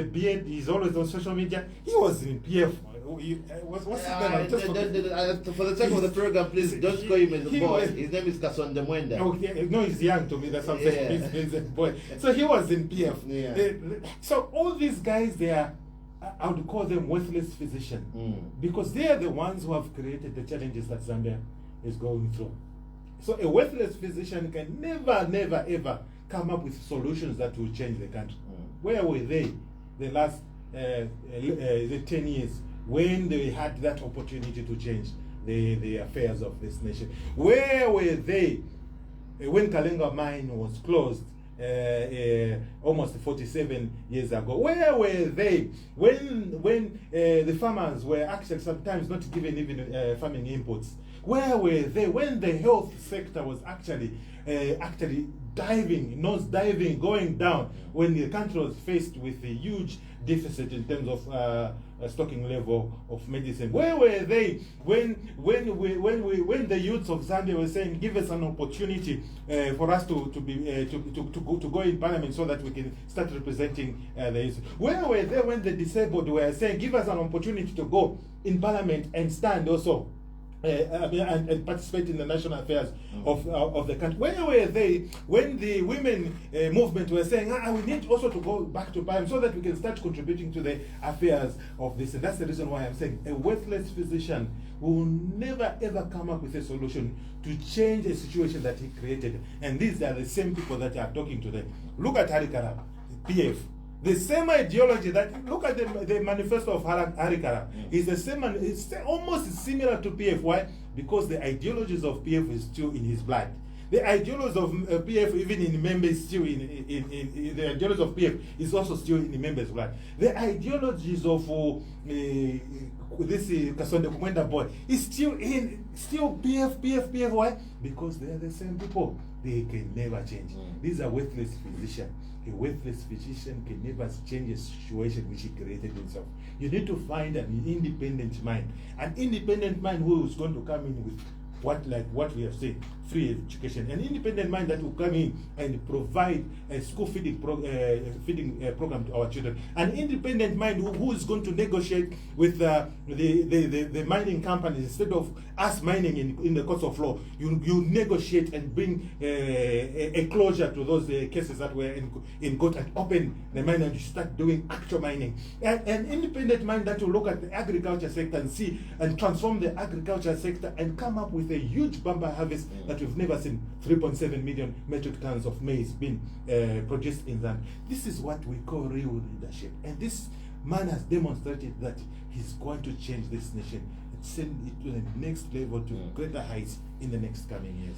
beard, he's always on social media. He was in PF. What's his name? For the sake of the program, please don't call him as a boy. His name is Kasonde Mwenda. Okay, no, he's young to me, that's what I'm saying. He's a boy. So he was in PF. So all these guys, they are, I would call them worthless physicians, because they are the ones who have created the challenges that Zambia is going through. So a worthless physician can never ever come up with solutions that will change the country. Where were they the last the 10 years when they had that opportunity to change the affairs of this nation? Where were they when Kalenga mine was closed almost 47 years ago? Where were they when the farmers were actually sometimes not given even farming inputs? Where were they when the health sector was actually nose diving, going down, when the country was faced with a huge deficit in terms of stocking level of medicine? Where were they when the youths of Zambia were saying, give us an opportunity for us to go in parliament so that we can start representing the youth? Where were they when the disabled were saying, give us an opportunity to go in parliament and stand also and participate in the national affairs of the country? Where were they when the women movement were saying, we need also to go back to parliament so that we can start contributing to the affairs of this? And that's the reason why I'm saying a worthless physician will never ever come up with a solution to change a situation that he created. And these are the same people that are talking today. Look at Harikara, PF. The same ideology that, look at the manifesto of Harikara, is the same, it's almost similar to PF. Why? Because the ideologies of PF is still in his blood. The ideologies of PF, even in members, still in the ideology of PF is also still in the members' blood. The ideologies of this Kasonde Kumwenda boy is still PF. Why? Because they are the same people. They can never change. These are worthless physicians. A worthless physician can never change a situation which he created himself. You need to find an independent mind. An independent mind who is going to come in with what we have said, free education, an independent mind that will come in and provide a school feeding program to our children, an independent mind who is going to negotiate with the mining companies instead of us mining in the courts of law. You negotiate and bring a closure to those cases that were in court and open the mine and you start doing actual mining. An independent mind that will look at the agriculture sector and see and transform the agriculture sector and come up with a huge bumper harvest that we've never seen. 3.7 million metric tons of maize being produced in Zambia. This is what we call real leadership, and this man has demonstrated that he's going to change this nation and send it to the next level, to greater heights in the next coming years.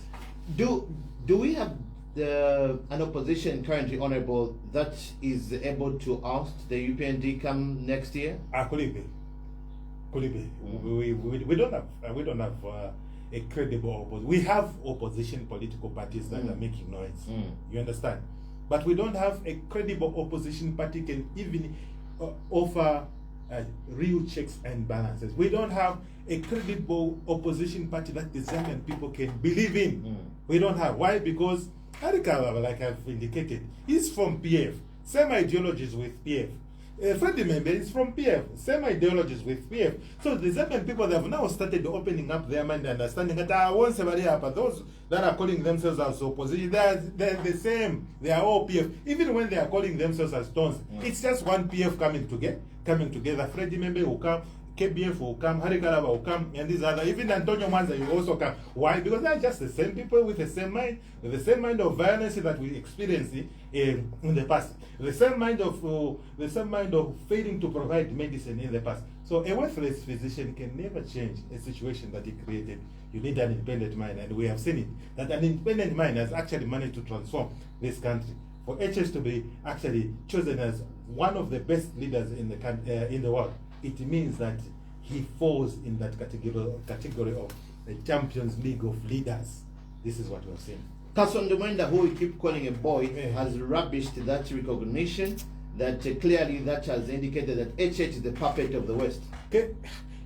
Do we have an opposition currently, Honorable, that is able to oust the UPND come next year? Could be. We don't have a credible opposition. We have opposition political parties that are making noise. You understand? But we don't have a credible opposition party can even offer real checks and balances. We don't have a credible opposition party that the Zambian people can believe in. We don't have. Why? Because Harikala, like I've indicated, is from PF. Same ideologies with PF. Freddie Member is from PF, same ideologies with PF. So the Zambian people, they have now started opening up their mind, understanding that once those that are calling themselves as opposition, they're the same. They are all PF. Even when they are calling themselves as Tons, it's just one PF coming together. Freddie Member will come, KBF will come, Harikaraba will come, and these other, even Antonio Mwanza will also come. Why? Because they're just the same people with the same mind of violence that we experienced in the past. The same mind of failing to provide medicine in the past. So a worthless physician can never change a situation that he created. You need an independent mind, and we have seen it, that an independent mind has actually managed to transform this country. For HS to be actually chosen as one of the best leaders in the world, it means that he falls in that category of the Champions League of leaders. This is what we're saying. Kasonde Mwenda, who we keep calling a boy, has rubbished that recognition, that clearly that has indicated that HH is the puppet of the West. Okay.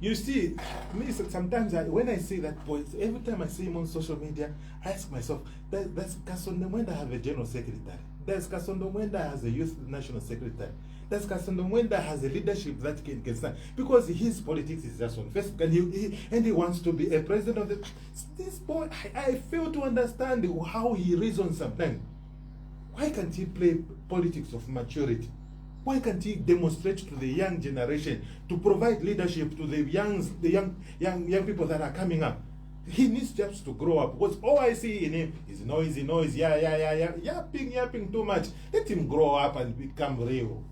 You see, me sometimes when I see that boy, every time I see him on social media, I ask myself, does Kasonde Mwenda have a general secretary? Does Kasonde Mwenda has a youth national secretary? Does Kasonde Mwenda has a leadership that can stand? Because his politics is just on Facebook, and he wants to be a president of the. This boy, I fail to understand how he reasons sometimes. Why can't he play politics of maturity? Why can't he demonstrate to the young generation to provide leadership to the young people that are coming up? He needs just to grow up, because all I see in him is noisy, yapping too much. Let him grow up and become real.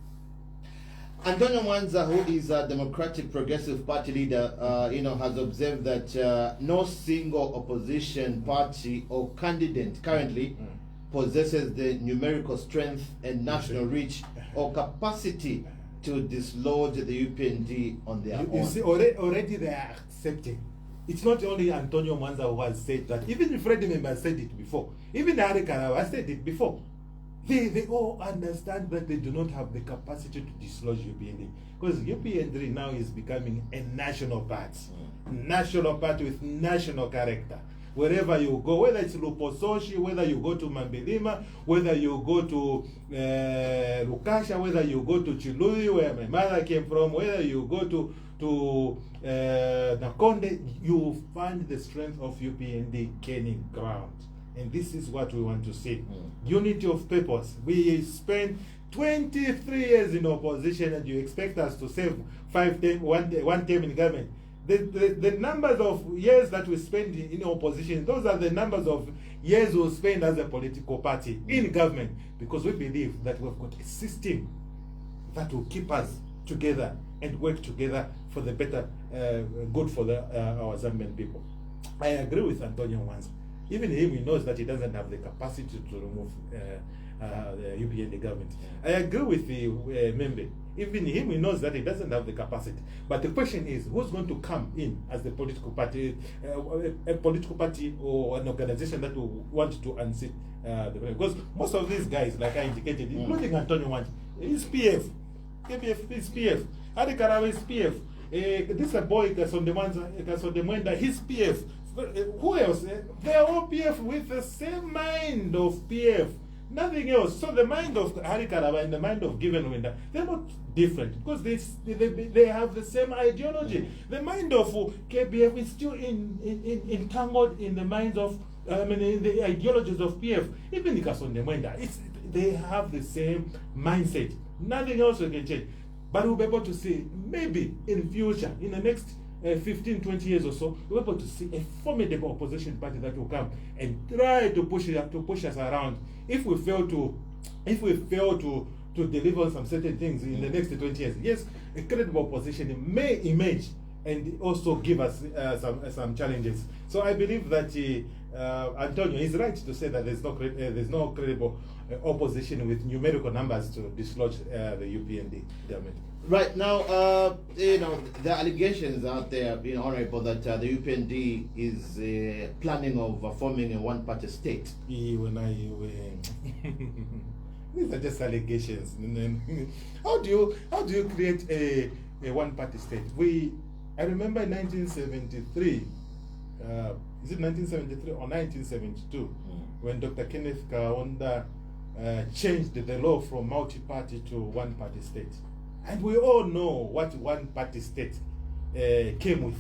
Antonio Mwanza, who is a Democratic Progressive Party leader, has observed that no single opposition party or candidate currently possesses the numerical strength and national reach or capacity to dislodge the UPND on their own. You see, already they are accepting. It's not only Antonio Mwanza who has said that. Even Freddie Member said it before. Even Harry Karawa said it before. They all understand that they do not have the capacity to dislodge UPND. Because UPND now is becoming a national party. National party with national character. Wherever you go, whether it's Lupososhi, whether you go to Mambilima, whether you go to Lukasha, whether you go to Chilui, where my mother came from, whether you go to Nakonde, you find the strength of UPND gaining ground. And this is what we want to see. Unity of purpose. We spent 23 years in opposition, and you expect us to save one term in government. The numbers of years that we spend in opposition, those are the numbers of years we'll spend as a political party in government, because we believe that we've got a system that will keep us together and work together for the better good for our Zambian people. I agree with Antonio Mwanza. Even him, he knows that he doesn't have the capacity to remove the UPND government. I agree with the member. Even him, he knows that he doesn't have the capacity. But the question is, who's going to come in as the political party, a political party or an organization that will want to unseat the president? Because most of these guys, like I indicated, including Antonio Mwanza, is PF. KPF is PF. Adi Karawa is PF. This boy, Kasonde Mwenda, he's PF. Who else? They are all PF with the same mind of PF. Nothing else. So the mind of Hari Karaba and the mind of Given Winda, they're not different because they have the same ideology. The mind of KBF is still entangled in the minds of, in the ideologies of PF. Even Ikasonde Mwenda, they have the same mindset. Nothing else we can change. But we'll be able to see, maybe in future, in the next 15, 20 years or so, we're able to see a formidable opposition party that will come and try to push us around. If we fail to deliver some certain things in the next 20 years, yes, a credible opposition may emerge and also give us some challenges. So I believe that Antonio is right to say that there's no credible opposition with numerical numbers to dislodge the UPND government. Right now, the allegations out there, Honorable, that the UPND is planning of forming a one-party state. These are just allegations. How do you create a one-party state? I remember in 1973. Is it 1973 or 1972 when Dr. Kenneth Kaunda changed the law from multi-party to one-party state? And we all know what one-party state came with.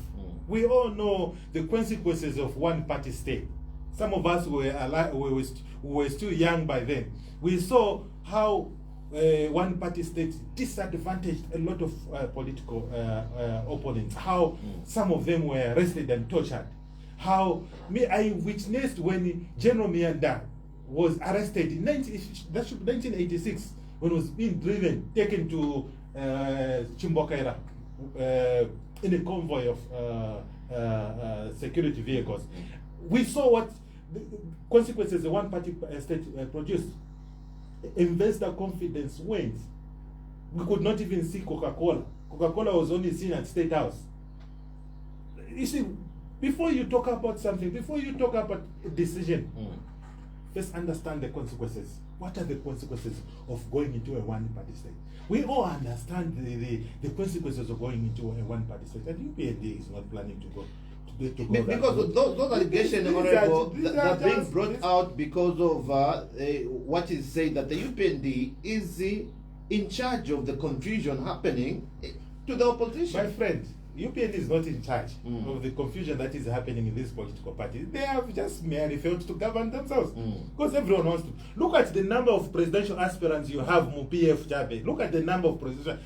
We all know the consequences of one-party state. Some of us were still young by then. We saw how one-party state disadvantaged a lot of political opponents. How some of them were arrested and tortured. How I witnessed when General Mianda was arrested in 1986 when he was being taken to Chimbokaira in a convoy of security vehicles. We saw what the consequences the one-party state produced. Investor confidence went. We could not even see Coca-Cola. Coca-Cola was only seen at State House. You see, before you talk about something, before you talk about a decision, first understand the consequences. What are the consequences of going into a one-party state? We all understand the consequences of going into a one-party state. And UPND is not planning to go. Because those allegations, Honorable, that being brought out because of what is said that the UPND is in charge of the confusion happening to the opposition. My friend, UPND is not in charge of the confusion that is happening in this political party. They have just merely failed to govern themselves. Because everyone wants to. Look at the number of presidential aspirants you have, PF Jabe. Look at the number of presidential.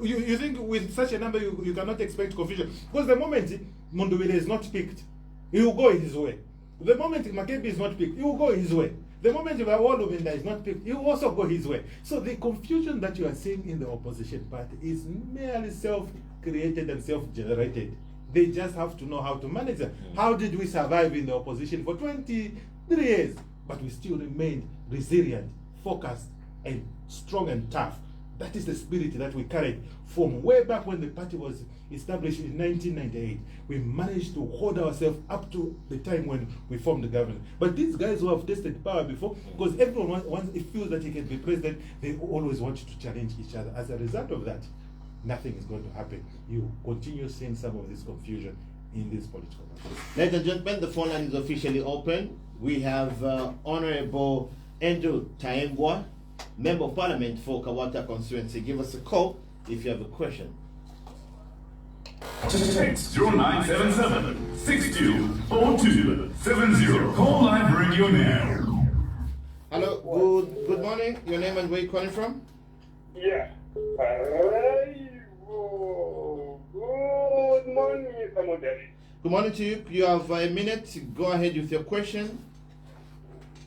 You think with such a number you cannot expect confusion? Because the moment Munduwile is not picked, he will go his way. The moment Makebi is not picked, he will go his way. The moment Wawolubinda is not picked, he will also go his way. So the confusion that you are seeing in the opposition party is merely self-created and self-generated. They just have to know how to manage it. How did we survive in the opposition for 23 years? But we still remained resilient, focused, and strong and tough. That is the spirit that we carried from way back when the party was established in 1998. We managed to hold ourselves up to the time when we formed the government. But these guys who have tasted power before, because everyone once it feels that he can be president, they always want to challenge each other. As a result of that, nothing is going to happen. You continue seeing some of this confusion in this political party. Ladies and gentlemen, the phone line is officially open. We have Honorable Andrew Tayengwa, Member of Parliament for Kabwata Constituency. Give us a call if you have a question. Text 0977 620270. Call live radio now. Hello, good morning. Your name and where you calling from? Yeah. Good morning, Mr. Moderi. Good morning to you. You have a minute. Go ahead with your question.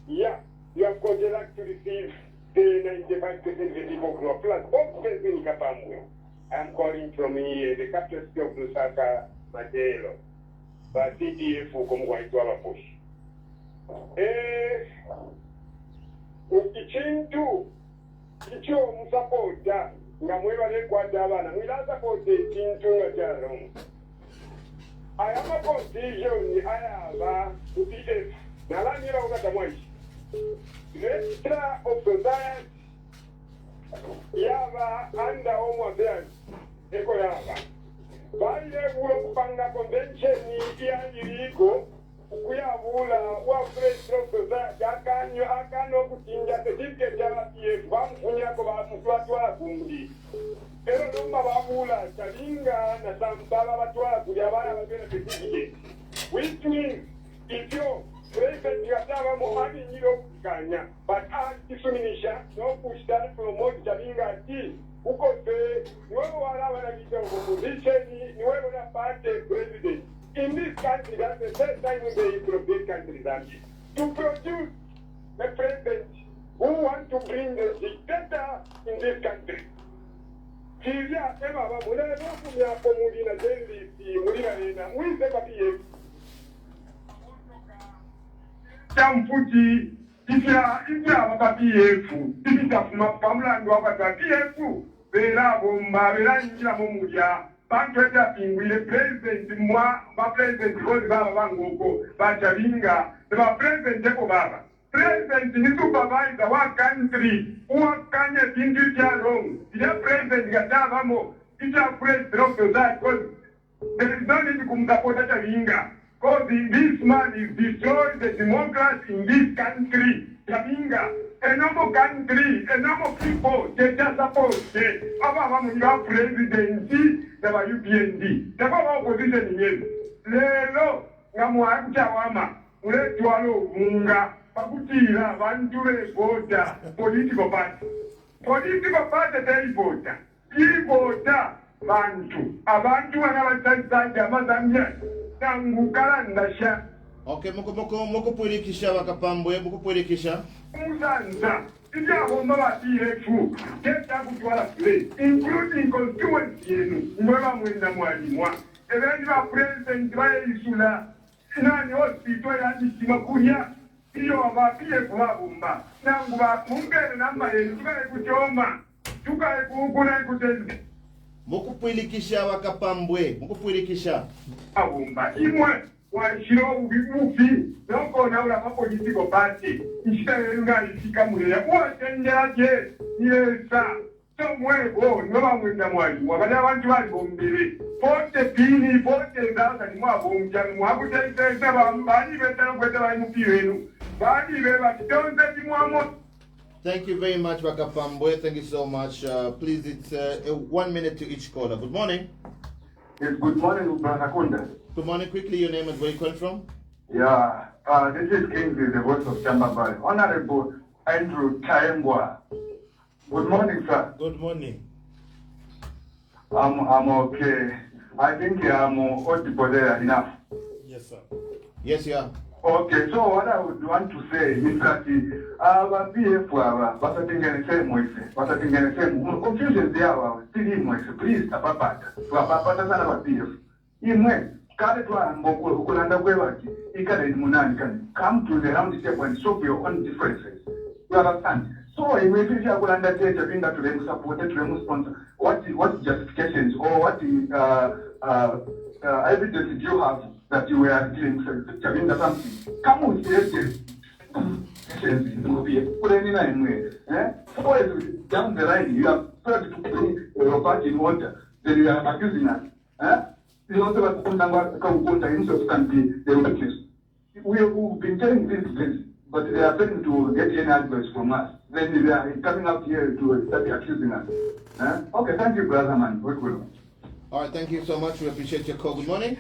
Yeah. You have got the right to receive the 95% visible crop plus all president Kapamwe. I'm calling from here, the capital city of Lusaka, Matelo. But CDF will come white to our push. Ukichintu, kicho musapota, ngamweba lekwata abana, mwila support chintu ngajalo. I am a confusion, I have UPF. Nalanira ukatamwaji. Extra of society yava under home affairs eko yava baile kuwe kupanga convention ya iliko kuyabula wa president akano kutinja certificate ya PF bamfunyako bamutwatwala kundi ero nomba babula talinga na sambala batwala kuli abana bagenda certificate which means if you president yataba muhani nyiro kukanya but antisuminisha no push that promote talinga ati ukoze niwe wala wana vita opposition niwe wana party president. In this country, that's the first time in the European countries to produce a president who wants to bring the dictator in this country. Syria, Emma, Mulina, Mulina, Jelly, Mulina, who is the papier? Tamputi, if you have a papier, if you have a Pamela, you have a papier, Bela, Bomba, Bela, Muja. Bankwenda pingwile president mwa ba president kozi baba bangoko bachalinga ba president ko baba president ni supervisor wa country uwakanye bintu bya wrong ya president gataba mo ita president of that cause there is no need kumdapota chalinga cause this man is destroying the democracy in this country chalinga a normal country, a normal people, they just suppose that our presidency, the UPND, the opposition in Lelo, Namuacha Wama, Uletualo, Munga, Pakutira, Vanture, Vota, political party. Political party, they vote. He vote, Bantu, Abantu, and our side, Yamazania, Tangukala, and the Shah. Okay, moko pulikisha wakapambwe, moko pulikisha. Muzanza, ija homba PF, keta kutwala play, including constituency yenu, mwema mwenda mwalimwa. Eventual president wa isula, nani hospital ya nisimakuria, iyo wa PF wa bomba. Nangu wa kumbele namba yenu, tukae kuchoma, tukae kukuna kutezi. Moko pulikisha wakapambwe, moko pulikisha. Bomba, imwe. Washiro ubimufi noko naula political party ishitenga ifika muleya uwatenjaje yesa somwebo noba mwenda mwali wabada abantu bali bombere pote pini pote ndaza ni mwabomja mwabuteza bambali betana kweta bali mupirenu bali beba kitonze timwamo. Thank you very much, Wakapambwe. Thank you so much. Please, it's 1 minute to each caller. Good morning. Yes, good morning, Brother Kunda. Good morning. Quickly, your name and where you come from? Yeah, this is Kingsley, the voice of Chamba Valley. Honorable Andrew Tayengwa. Good morning, sir. Good morning. I'm okay. I think I'm audible there enough. Yes, sir. Yes, yeah. Okay, so what I would want to say is that our PF the same confusion there still please Papa PF. Kale ukulanda kwebaki ikale munani kani come to the round table and solve your own differences. You understand? So if you kulanda data being that to them support to them sponsor what justifications or what evidence do you have that you were doing something? Come with the down the line you have started to put your party in order, then you are accusing us. We also have the witness. We've been telling this place, but they are failing to get any advice from us. Then they are coming up here to start accusing us. Okay, thank you, brother man. All right, thank you so much. We appreciate your call. Good morning.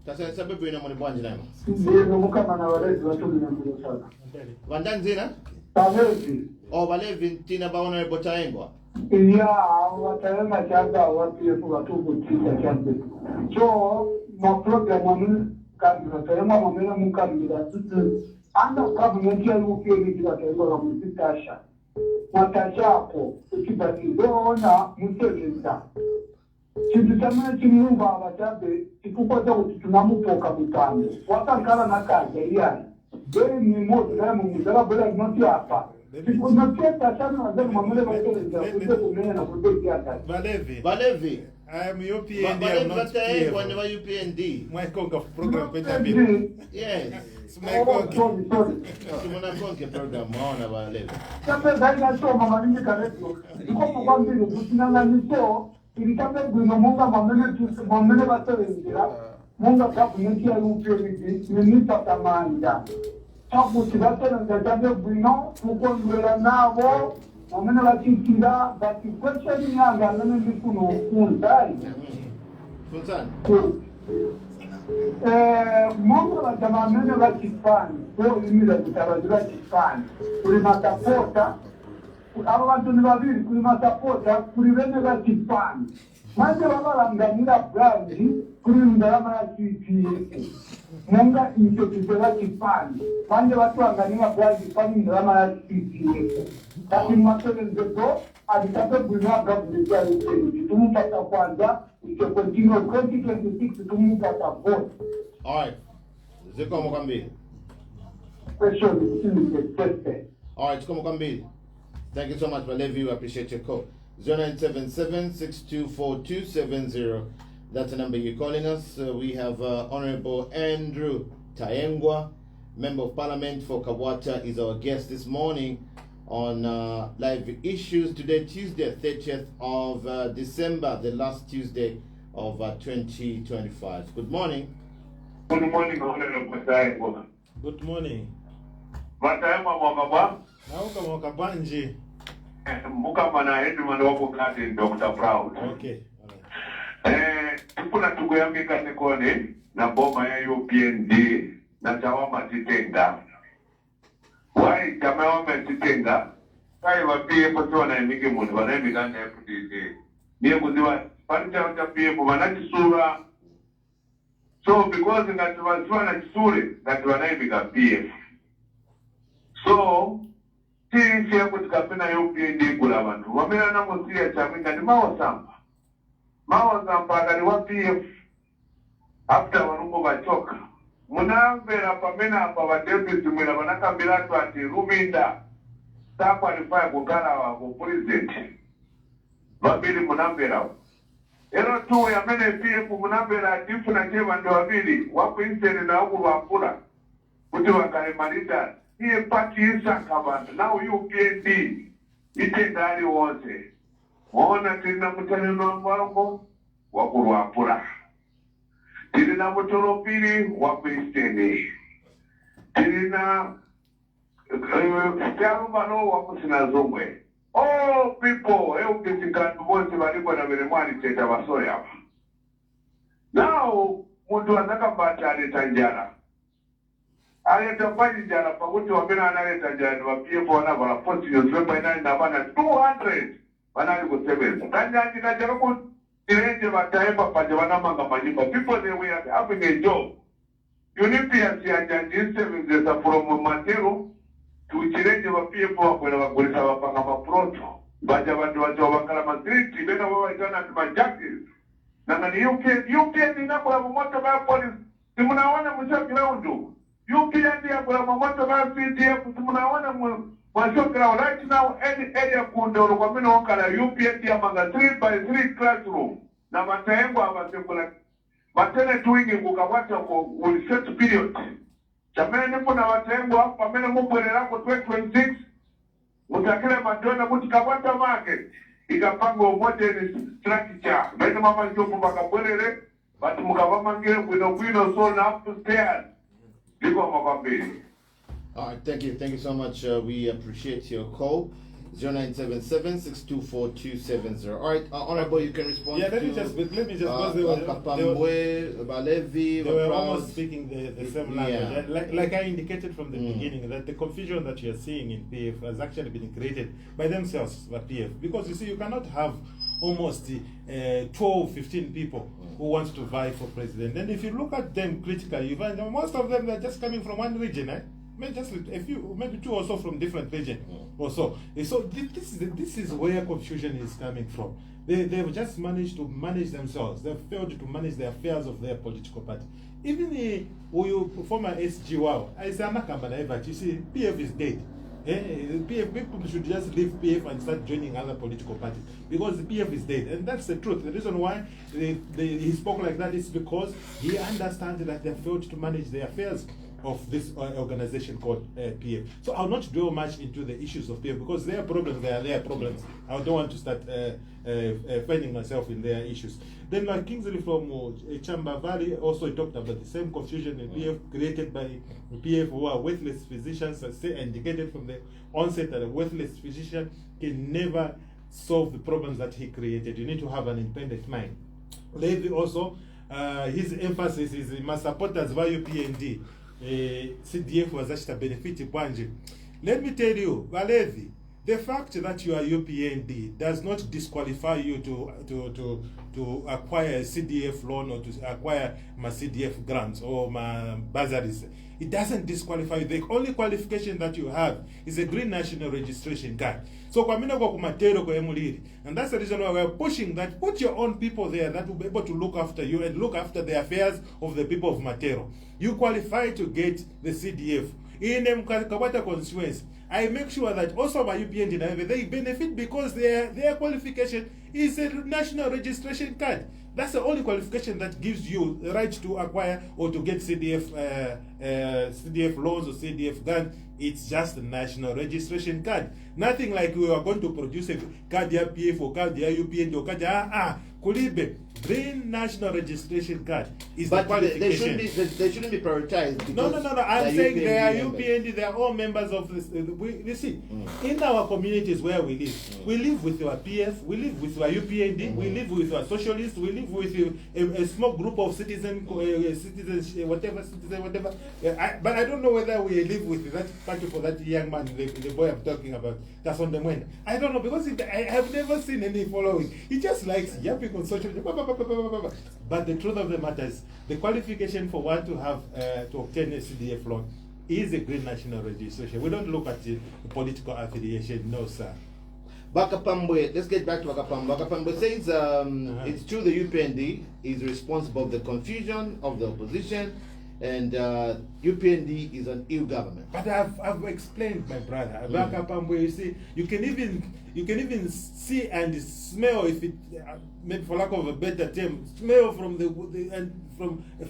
Sasa sababu ina mwana bwanje nayo. Ndio mukama na walezi watu ni sana. Vandanzina? Balevi. Oh, Balevi tina baona Tayengwa. Iya, wataenda changa watu yetu watu kutinda changa. So, ma program kama Tayengwa mamena mukambira tutu. Anda government ya UPND Tayengwa wamutikasha. Matachako ukibationa muteleza. Kintu chamwe kimumba abachabe ikukoza kuti tunamupoka mutano. Watankala na kaje yani. Beri ni moto na mumuzala bora gnoti hapa. Balevi. I am UPND. I'm not UPND. My program better. Yes. My program maona Balevi. Sasa daima soma manini kareto. Iko kwa mbili kusinanga niso ilitaka kuinomonga mamene baterengira. munga gavumenti ya UPND nimipata manja chakuti vaserenza chabe bwino mukondwera navo amene vachitira but question yanga amene ndifuna kufunsa monga vajama amene vachifani poimira kuti avazi vachifani kuli masapota avo vantu ni vaviri kuli masapota kuli vene vachifani manje vavalanganira bwanji kuli ndarama ya CPF monga icho tize vachifani manje vatuanganira bwanji pani ndarama ya CPF kati masevenzeto aditape bwino gavumenti ya UPND tumupata kwanza icho continue 2026 tumupata vote. Alright, zikomo kwambili. Question is tested. Alright, zikomo kwambili. Thank you so much, Valevi. We appreciate your call. 0977-624-270. That's the number you're calling us. We have Honorable Andrew Tayengwa, Member of Parliament for Kabwata, is our guest this morning on live issues. Today, Tuesday, 30th of December, the last Tuesday of 2025. Good morning. Good morning, Honorable Tayengwa. Good morning. Matayengwa mwakabwa? Nauka mwakabanji. Mukamana Edmund wako kati Dr. Proud. Okay. Tupuna tukuyambika nikone na boma ya UPND na chawama titenga. Wai chama wame titenga. Kai wapie patu wanaimiki munu, wanaimika na FDD. Niye kuziwa, panicha wachapie kumana chisura. So because ngatuwa na chisuri, ngatuwa naimika PF. So, sisi ya kutikapina UPND kula bantu. Wamena na musiya chaminga ni mawasamba. Mawasamba kani wa PF. After wanungo bachoka. Munambera pamena hapa wa deputy mwila wanaka milatu ati ruminda. Sapa nifaya kukala wa president. Wabili munambera. Ero tu ya mene PF munambera atifu na chema ndo wabili. Wapu inseni na huku wapula. Kuti wakalimalita. Iye pati isa kabanda. Now UPND. Ite ndari wote. Mwona tina mtaneno wa mwarongo. Wakuru wapula. Tirina mutoropiri wa Kristeni. Tirina Tiarumano wa Kusina Zungwe. All people, Eukisikatu wote waliko na miremwani cheta wasoya. Now, mtu wanaka bata alitanjara. Alitafanyi jara pakuti wapina analitanjara wa PF wana wala posti newspaper inani na bana 200 wanali kusebeza. Tanjani kajara ku Irenje wataemba paja wanamanga majimba. People they were having a job. You need to see a judge from Matero to Chirenje wa PF wakwela wakulisa wapanga maproto. Baja watu wakala mazriti. Bena wawa jana tumajakis. Na ngani UPND nakula mamoto baya police. Simunawana mwisho groundu. UPND yakula mamoto baya CDF. Simunawana mwisho ground. Right now any area kundoro kwa mino wakala UPND amanga 3x3 classroom. Na Matayengwa abasekula. Matene tuingi kukawata kwa set period. Chamene nipo na Matayengwa pamene mubwele lako 2026. Mutakile madona mutikawata market. Ikapanga umoja ni structure. Bene mama njofu makabwelele. Bati mukawamangile kwino so na upstairs. Liko mwakambili. Alright, thank you so much. We appreciate your call. 0977-624-270. Alright, Honorable, you can respond. Yeah, let me just because they were almost speaking the same language. Like I indicated from the beginning, that the confusion that you're seeing in PF has actually been created by themselves, by PF. Because you see, you cannot have almost 12, 15 people who want to vie for president. And if you look at them critically, you find most of them are just coming from one region, Maybe just a few, maybe two or so from different regions or so. So this is where confusion is coming from. They've just managed to manage themselves. They've failed to manage the affairs of their political party. Even the former SG, wow, I say but you see, PF is dead. PF people should just leave PF and start joining other political parties because the PF is dead, and that's the truth. The reason why he spoke like that is because he understands that they failed to manage their affairs of this organization called PF. So I'll not dwell much into the issues of PF because their problems, they are their problems. I don't want to start finding myself in their issues. Then like Kingsley from Chamba Valley also talked about the same confusion in PF created by PF, who are worthless physicians, as indicated from the onset that a worthless physician can never solve the problems that he created. You need to have an independent mind. Levy also, his emphasis is he must support us via UPND. CDF was actually a benefit. Let me tell you, Valevi, the fact that you are UPND does not disqualify you to acquire a CDF loan or to acquire my CDF grants or my bursaries. It doesn't disqualify you. The only qualification that you have is a green national registration card. So and that's the reason why we're pushing that. Put your own people there that will be able to look after you and look after the affairs of the people of Matero. You qualify to get the CDF. In Kabwata Constituency, I make sure that also my UPND, they benefit because their qualification is a national registration card. That's the only qualification that gives you the right to acquire or to get CDF loans or CDF grant. It's just a national registration card. Nothing like we are going to produce a card PF or card UPND or card Kulibe. Green national registration card is but the qualification. They shouldn't be prioritized. No. I'm saying they are UPND. They are all members of this. You see, in our communities where we live with our PF, we live with our UPND, we live with our socialists, we live with a small group of citizens, whatever. But I don't know whether we live with that party for that young man, the boy I'm talking about. That's on the mind. I don't know because I have never seen any following. He just likes yapping on social media. But the truth of the matter is, the qualification for one to have to obtain a CDF loan is a green national registration. We don't look at the political affiliation, no, sir. Bakapambwe, let's get back to Bakapambwe. Bakapambwe says it's true the UPND is responsible for the confusion of the opposition, and UPND is an ill government. But I've explained, my brother. Bakapambwe, you see, you can even see and smell, if it maybe for lack of a better term, smell from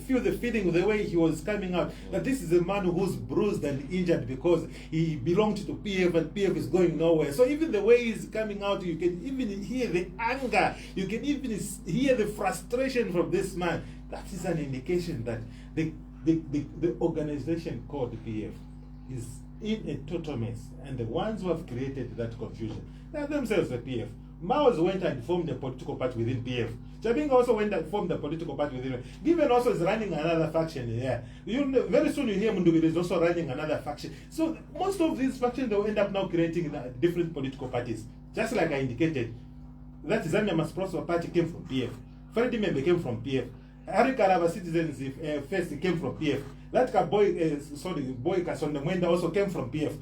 feel the feeling, the way he was coming out, that this is a man who's bruised and injured because he belonged to PF and PF is going nowhere. So even the way he's coming out, you can even hear the anger, you can even hear the frustration from this man. That is an indication that the organization called PF is in a total mess, and the ones who have created that confusion, they are themselves the PF. Mao's went and formed a political party within PF. Jabinga also went and formed a political party within PF. Given also is running another faction there. Very soon you hear Mundugiri is also running another faction. So most of these factions, they will end up now creating different political parties. Just like I indicated, that Zambia Must Prosper Party came from PF. Freddie Membe came from PF. Harry Karaba Citizens First came from PF. That boy Kasonde Mwenda also came from PF.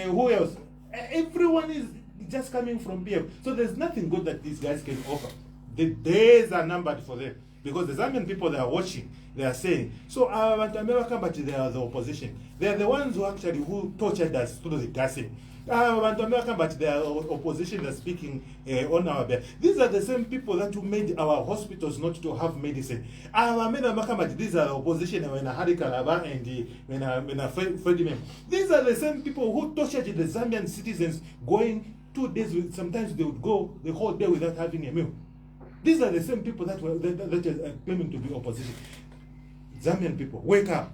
Who else? Everyone is just coming from PF. So there's nothing good that these guys can offer. The days are numbered for them. Because the Zambian people, they are watching, they are saying, so but they are the opposition. They are the ones who tortured us through the gassing. But they are opposition that's speaking on our behalf. These are the same people that who made our hospitals not to have medicine. These are the opposition when Harry Kalaba and when Freddie Mem. These are the same people who tortured the Zambian citizens, going 2 days, sometimes they would go the whole day without having a meal. These are the same people that are claiming to be opposition. Zambian people, wake up.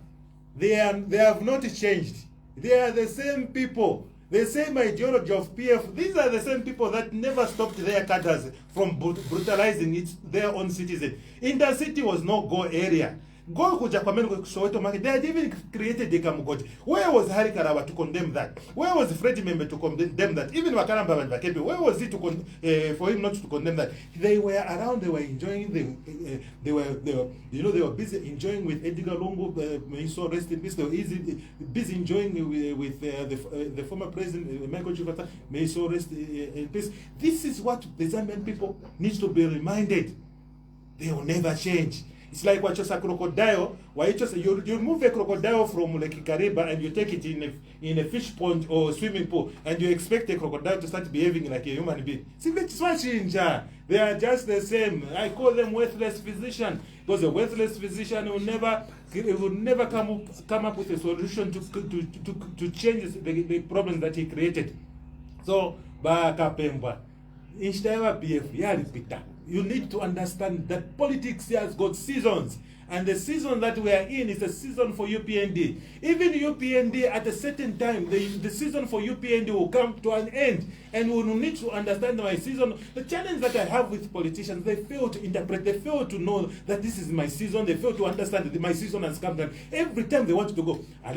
They have not changed. They are the same people. The same ideology of PF. These are the same people that never stopped their cadres from brutalizing their own citizens. Intercity was no go area. Go to Japan, Soweto market. They had even created the Kamugoti. Where was Hari Karaba to condemn that? Where was Freddie Membe to condemn that? Even Wakaramba and Vakepi, where was he for him not to condemn that? They were around. They were enjoying. They were busy enjoying with Edgar Lungu. May he so rest in peace. They were busy enjoying with the former president Michael Chivata. May he so rest in peace. This is what the Zambian people need to be reminded. They will never change. It's like wachosa crocodile. You move a crocodile from Lake Kariba and you take it in a fish pond or swimming pool, and you expect a crocodile to start behaving like a human being. See, that's what they are just the same. I call them worthless physician, because a worthless physician will never come up with a solution to change the problems that he created. So bakapemba instead BF yaripita. You need to understand that politics has got seasons, and the season that we are in is a season for UPND. Even UPND at a certain time, the season for UPND will come to an end, and we will need to understand my season. The challenge that I have with politicians, they fail to interpret, they fail to know that this is my season, they fail to understand that my season has come down. Every time they want to go, a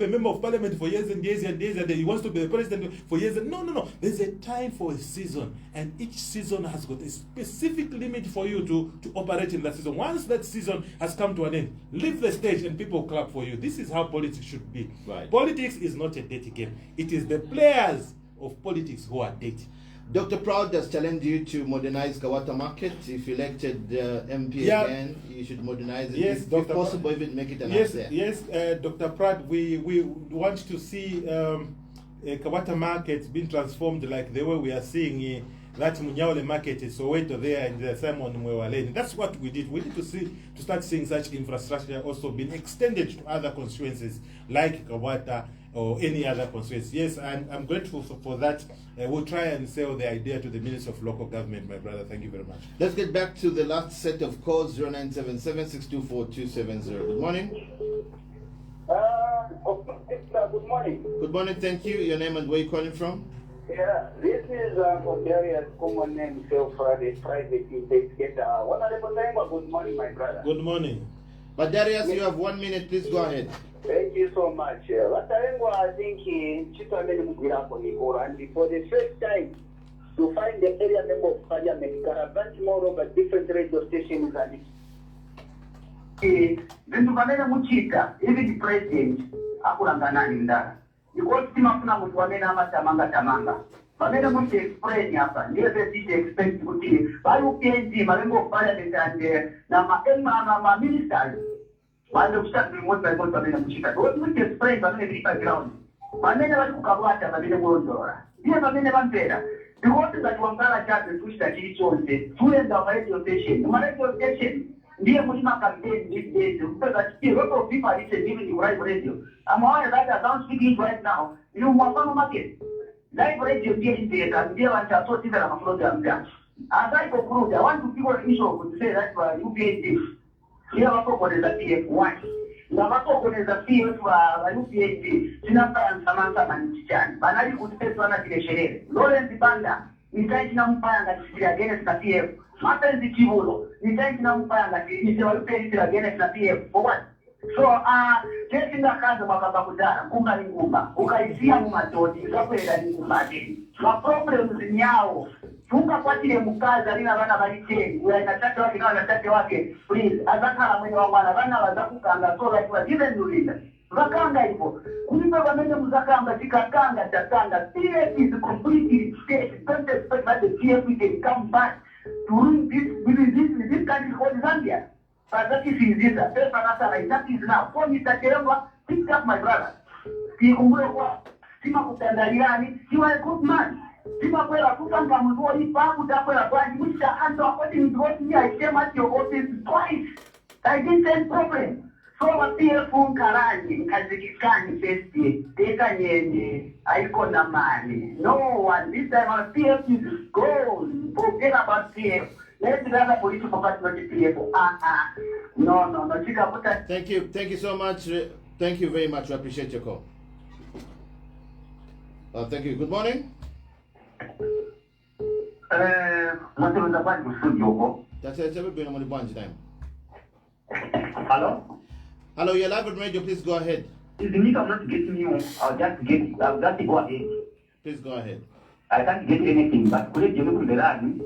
member of parliament for years and years and years, and he wants to be the president for years. No. There's a time for a season, and each season has got a specific limit for you to operate in that season. Once that season has come to an end, leave the stage and people clap for you. This is how politics should be. Right. Politics is not a dirty game. It is the players of politics who are dirty. Dr. Proud has challenged you to modernize Kabwata market. If elected MP again, you should modernize it. Yes, if Dr. possible, even make it an Yes, asset. yes, Dr. Pratt, we want to see Kabwata market being transformed like the way we are seeing that Munyaole market is Soweto there and the Simon Mwewaleni. That's what we did. We need to start seeing such infrastructure also being extended to other constituencies like Kabwata or any other constituency. Yes, I'm grateful for that. We'll try and sell the idea to the Minister of Local Government, my brother. Thank you very much. Let's get back to the last set of calls, 0977-624-270. Good morning. Good morning. Good morning, thank you. Your name and where you calling from? Yeah, this is Darius, common name, Friday, private investigator. Honorable Tayengwa, good morning, my brother. Good morning. But Darius, you have 1 minute. Please go ahead. Thank you so much. Tayengwa, I think Chitameni Mugirako Nikora, and for the first time, to find the area member of parliament, Karavans more over different radio stations and Vintu vanene muchika, even the president, akulanganani ndara. Because timafuna mtu wamene amatamanga. Vanene muchi explain hapa, ndiye vesi expect kuti, by UPND, malengo of parliament and ma ministers, wale kusha remote by God vanene muchika. Because muchi explain vanene vipa ground. Vanene wali kukabwata vanene mwondora. Ndiye vanene vampera. Because that wangala chate tushita chili chonse, tuenda wa radio station. Uma radio station, ndiye mulima campaign these days. Because a lot of people are listening even in live radio. I'm aware that as I'm speaking right now, you mwafano market. Live radio ndiye inteka, ndiye wanchaso tiva na maflote ya mga. As I conclude, I want to give an issue to say that UPND, here wako koneza PF1. Na wako koneza PF wa UPND, sinapa nsamanta manichichani. Banali kutepetu wana kile sherere. Lawrence Banda, nitai china mpayanga chisiria gene sina PF. Mapenzi Chibulo, nitai china mpayanga chisiria UPND gene sina PF. For what? So, kesinga kaza wakaba kudara, kunga ni ngumba, ukaisia mumatoti, ukakweda ni ngumbati. Ma problems ni yao. Funga kwa chile mukaza, nina wana valiteni, uya inatate wake na wanatate wake, please, azakala mwenye wamana, wana wazakukanga, so like wa given nulinda. Vakanga hivo, kulipa wamenye muzakanga, chikakanga, chakanga, PF is completely state, don't expect that the PF can come back to rule this country called Zambia. But that is in this, that is now. For Mr. Tayengwa, pick up my brother. Sima kutandaliani, you are a good man. Sima kwela kutanga mzuri, paku takwela kwani, Mr. Anto, according to what I came at your office twice. I didn't have problem. So what PF unkarani, nkazikikani festi, teka nyende, haiko na mali. No one, this time our PF is gone. Forget about PF. Let's rather political party not PF. No. Thank you so much. Thank you very much. We appreciate your call. Thank you. Good morning. Hello? Hello, you're live on radio. Please go ahead. If I'm not getting you, I'll just go ahead. Please go ahead. I can't get anything, but could you look at the line?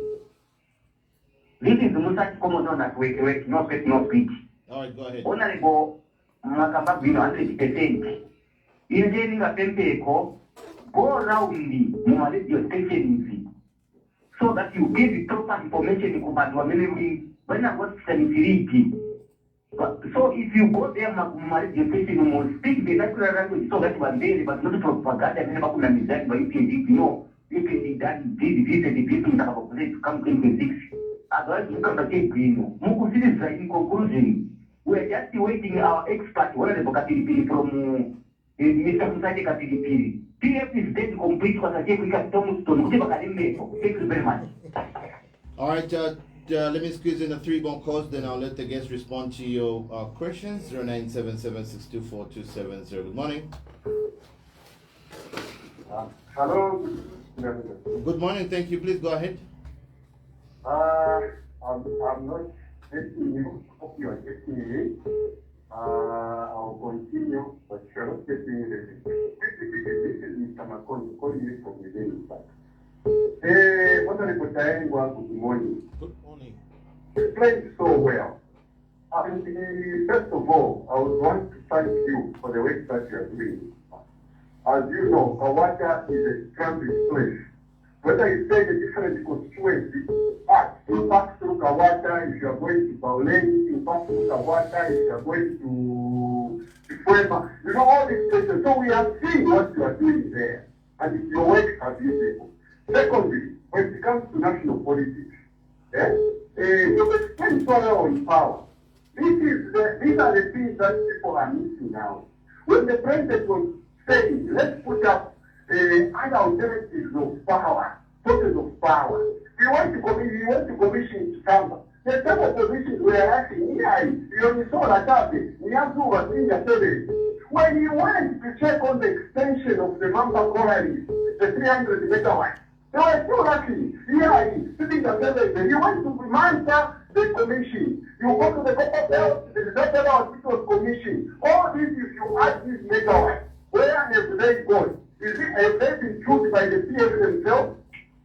This is the most common on that way, no speech, no speech. All right, go ahead. Honorable Makamba, 100%. In getting a tempo, go around the radio station. So so that you give proper information about what when I was sanitary. So if you go there, registration, you must speak the natural language so that one day, but not propaganda, and never could understand by UPND, UPND that did this and this thing about to come 26. Otherwise, you come back in conclusion. We're just waiting our expert, whatever Katipiri from Mr. Musate Katipiri. PF is dead complete what I take we can Thomas to Thank you very much. All right, let me squeeze in the 3 more calls, then I'll let the guests respond to your questions. 0977-624-270. Good morning. Hello. Good morning, thank you. Please go ahead. I'm not getting you. Hope you are getting me. I'll continue, but you're not getting me. This is Mr. Makoni calling you from within the Honorable Tayengwa, good morning. Good morning. You explained so well. And first of all, I would want to thank you for the work that you are doing. As you know, Kabwata is a transit place. Whether you say the different constituency, you pass through Kabwata if you are going to Bauleni, you pass through Kabwata if you are going to Fuema. You know all these places. So we have seen what you are doing there. And your work has been visible. Secondly, when it comes to national politics, you explain so well on power. These are the things that people are missing now. When the president was saying, let's put up other alternatives of power, sources of power. We want to commission Samba. The type of positions we are asking, when you went to check on the extension of the Mamba Colliery, the 300 megawatts, they were so lucky. Sitting at the you went to monitor the commission. You go to the copper belt, the doctor hospital commission. All this, if you add this megawatts, where have they gone? Have they been chosen by the PF themselves?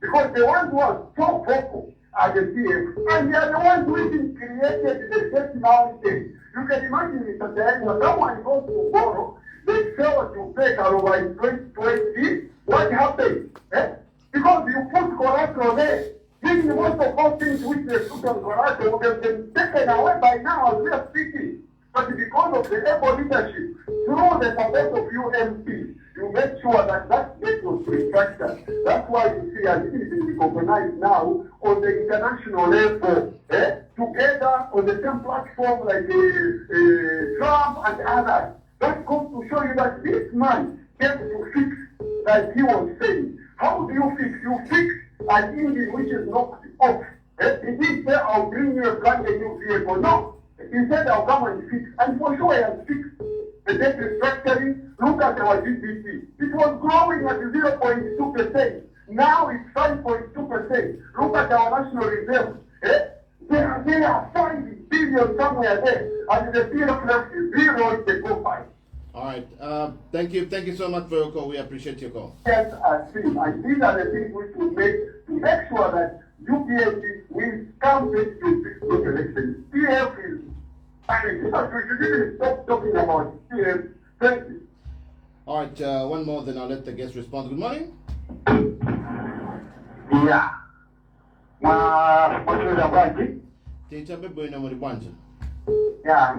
Because the ones who are so vocal are the PF, and they are the ones who even created the State Mountain. You can imagine, Mr. Tayengwa, someone goes to borrow, they fail to pay Karoba in 2020. What happened? Because you put collateral there. Even most of those things which they put on collateral would have been taken away by now as we are speaking. But because of the able leadership, through the support of UMP, you make sure that that gate was restructured. That's why you see as it is being recognized now on the international level, together on the same platform like Trump and others. That goes to show you that this man came to fix, like he was saying. How do you fix? You fix an engine which is knocked off. He didn't say, I'll bring you a brand new vehicle. No. He said, I'll come and fix. And for sure, he has fixed the debt restructuring. Look at our GDP. It was growing at 0.2%. Now it's 5.2%. Look at our national reserve. There are 5 billion somewhere there. And the PF is 0 in the profile. All right. Thank you so much for your call. We appreciate your call. Yes, and these are the things which will make sure that UPND will come back to this election. PF is we should even stop talking about PF. Thank you. All right. One more, then I'll let the guest respond. Good morning. Yeah. Teacher Bebo muri bwanje. Yeah.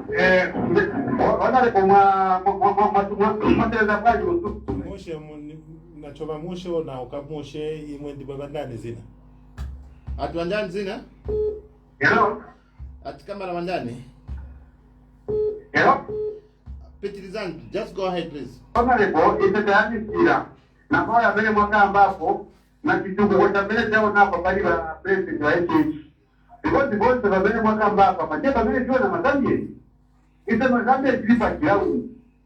Mushe nachoba mushe na ukamushe imwe ndi babandani zina. Atwandani zina? Hello. Atikamba bandani. Hello. Petrizan, just go ahead please. Honorable, itatanisikia. Na kwa vile mwaka ambapo na kituko kwa vile leo na kwa bali wa president wa HH. Because kwa vile mwaka ambapo majeba vile sio na mazambie. Ita mazambie zilipa kiao.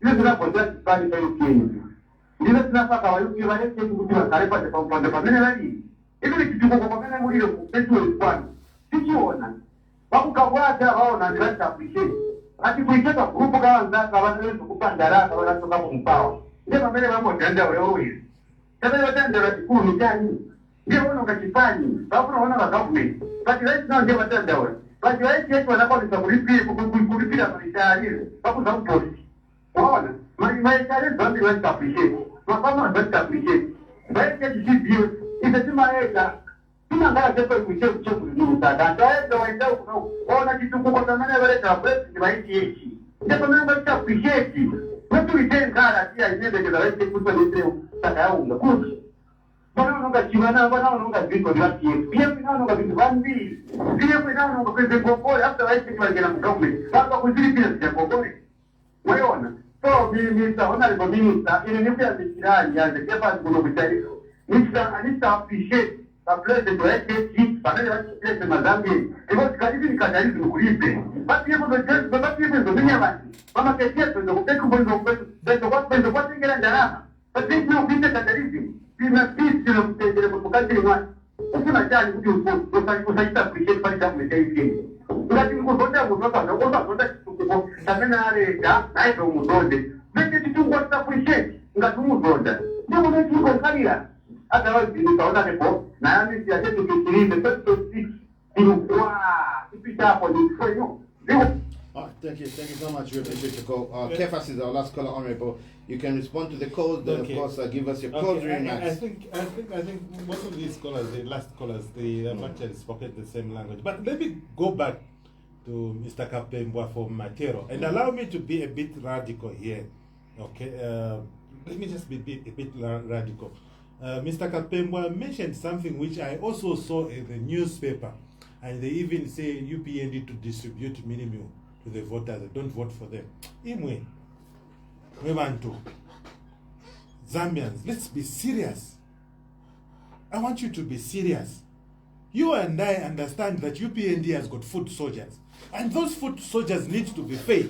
Ile tunapotea kibali kwa UPND. Ile tunapaka wa UPND wa HH kutoka taarifa za upande wa vile wali. Ile kituko kwa vile mwili petu ilikuwa. Sikiona. Bakukabwata wao na grant appreciate. Ati kuiteka grupu kama ndaka wanaweza kupanda darasa wanatoka kumpawa. Ndio mbele mambo ndio wewe. Sasa watenda wa kikuu ni gani? Ndio wana ukachifanya. Sababu unaona wa government. Basi wewe ndio ndio watenda wewe. Basi wewe yetu wanakuwa ni kulipia maisha ile. Sababu za polisi. Unaona? Maisha ile ndio wewe appreciate. Kwa kama wewe appreciate. Wewe kitu hivi. Inasema enda Tunangala sepe kuchefu chefu Lusaka. Ndaenda waenda huko. Ona kitukuko tamana wale ta president wa nchi. Ndipo namba cha appreciate. Watu witengala pia inende kwa wale kupa leo takaunga. Kuchi. Bana unonga chimana, bana unonga viko vya TF. Pia unonga viko vandi. Pia unonga kwenda ngopole after wale kwa ngela government. Baba kuzili pia ya ngopole. Waiona. So mimi saona lipo minister ile ni pia zikirani yanze kepa kuno kuchari. Anita appreciate the president wa nchi pamoja na president Mazambi. Hivyo karibu ni kadari kulipe. Basi hapo ndio dunia basi. Mama kesho ndio kupeka ndio kwa tingera ndarama. Basi ndio kupita kadari. Bila pisi ndio kutendele mkakati wa. Kuna jani ndio usaita appreciate pale kama mtaifi. Ngati ngozote ngozote ngozote tuko tamena areka na hivyo mudonde. Mimi kitu kwa appreciate ngati mudonde. Ndio mtu kwa kabila. Hata wao nikaona nipo na mimi siaje tukikirinde peto six ilikuwa kipita hapo ni fenyo. Thank you so much. We appreciate your call. Kefas is our last caller, Honorable. You can respond to the calls. Then, Okay. of course, give us your closing remarks. I think most of these callers, the last callers, they have actually spoken the same language. But let me go back to Mr. Kapembwa for Matero and allow me to be a bit radical here. Okay, let me just be a bit radical. Mr. Kapembwa mentioned something which I also saw in the newspaper, and they even say UPND to distribute minimum to the voters. Don't vote for them. Imwe, Webantu, Zambians, let's be serious. I want you to be serious. You and I understand that UPND has got foot soldiers, and those foot soldiers need to be fed.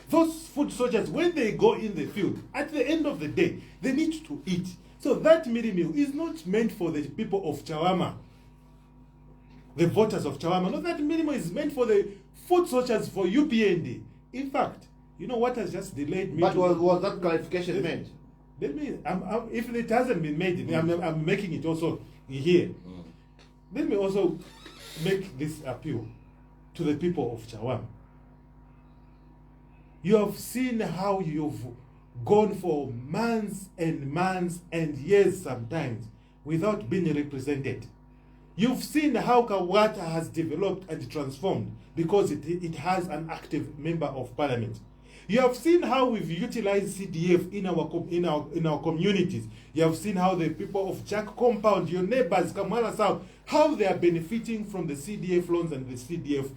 Those foot soldiers, when they go in the field, at the end of the day, they need to eat. So that mini meal is not meant for the people of Chawama, the voters of Chawama. No, that mini meal is meant for the foot soldiers for UPND. In fact, you know what has just delayed me? But was that clarification made? Let me, if it hasn't been made, I'm making it also here. Let me also make this appeal to the people of Chawama. You have seen how you've gone for months and years sometimes without being represented. You've seen how Kabwata has developed and transformed because it has an active member of parliament. You have seen how we've utilized CDF in our communities. You have seen how the people of Jack Compound, your neighbors, Kamala South, how they are benefiting from the CDF loans and the CDF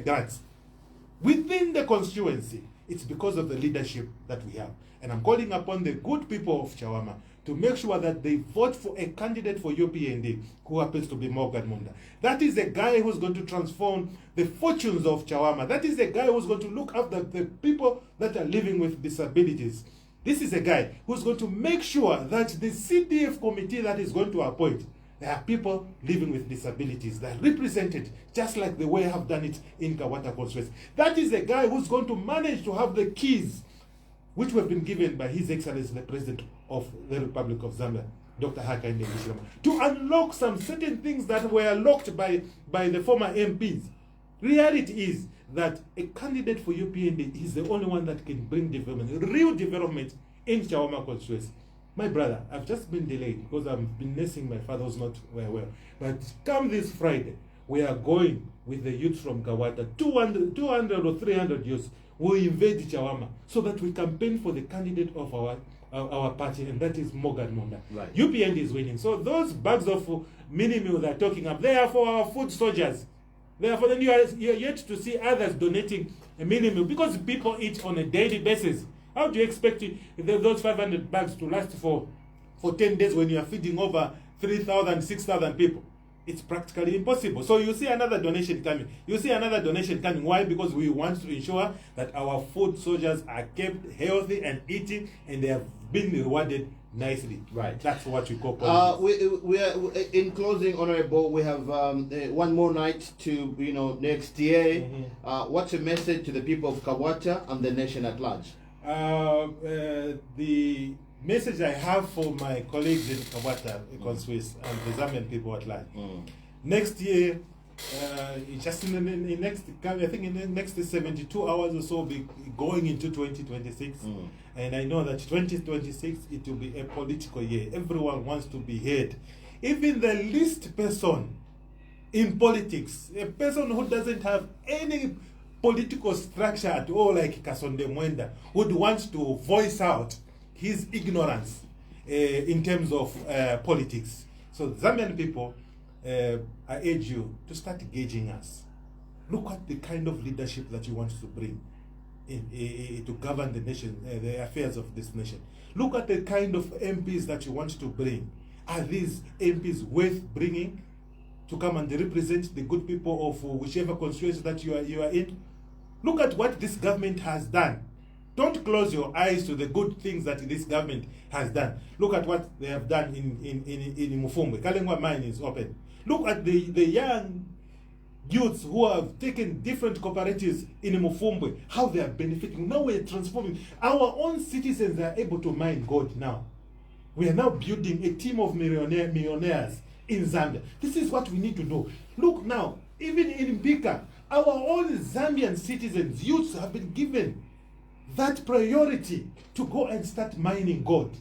grants. Within the constituency, it's because of the leadership that we have. And I'm calling upon the good people of Chawama to make sure that they vote for a candidate for UPND who happens to be Morgan Munda. That is a guy who's going to transform the fortunes of Chawama. That is a guy who's going to look after the people that are living with disabilities. This is a guy who's going to make sure that the CDF committee that is going to appoint, there are people living with disabilities that are represented just like the way I have done it in Kabwata Constituency. That is a guy who's going to manage to have the keys which were been given by His Excellency the President of the Republic of Zambia, Dr. Hakainde Hichilema, to unlock some certain things that were locked by the former MPs. Reality is that a candidate for UPND is the only one that can bring development, real development in Chawama constituency. My brother, I've just been delayed because I've been nursing my father who's not well. But come this Friday, we are going with the youth from Kabwata, 200 or 300 youths will invade Chawama so that we campaign for the candidate of our party, and that is Morgan Munda. Right. UPND is winning. So those bags of mini meal they're talking about, they are for our food soldiers. Therefore, then you are yet to see others donating a mini meal because people eat on a daily basis. How do you expect those 500 bags to last for 10 days when you are feeding over 3,000, 6,000 people? It's practically impossible. So you see another donation coming. Why? Because we want to ensure that our food soldiers are kept healthy and eating, and they have been rewarded nicely. Right. That's what we call policies. We are in closing, Honorable. We have one more night to next year. What's your message to the people of Kabwata and the nation at large? The message I have for my colleagues in Kabwata, Swiss, and the Zambian people at large. Next year, just in the next 72 hours or so, be going into 2026. And I know that 2026, it will be a political year. Everyone wants to be heard even the least person in politics, a person who doesn't have any political structure at all, like Kasonde Mwenda, would want to voice out his ignorance in terms of politics. So Zambian people, I urge you to start gauging us. Look at the kind of leadership that you want to bring to govern the nation, the affairs of this nation. Look at the kind of MPs that you want to bring. Are these MPs worth bringing to come and represent the good people of whichever constituency that you are in? Look at what this government has done. Don't close your eyes to the good things that this government has done. Look at what they have done in Mufumbe. Kalengwa mine is open. Look at the young youths who have taken different cooperatives in Mufumbe, how they are benefiting. Now we are transforming. Our own citizens are able to mine gold now. We are now building a team of millionaires in Zambia. This is what we need to do. Look now, even in Mbika, our own Zambian citizens, youths, have been given that priority to go and start mining gold.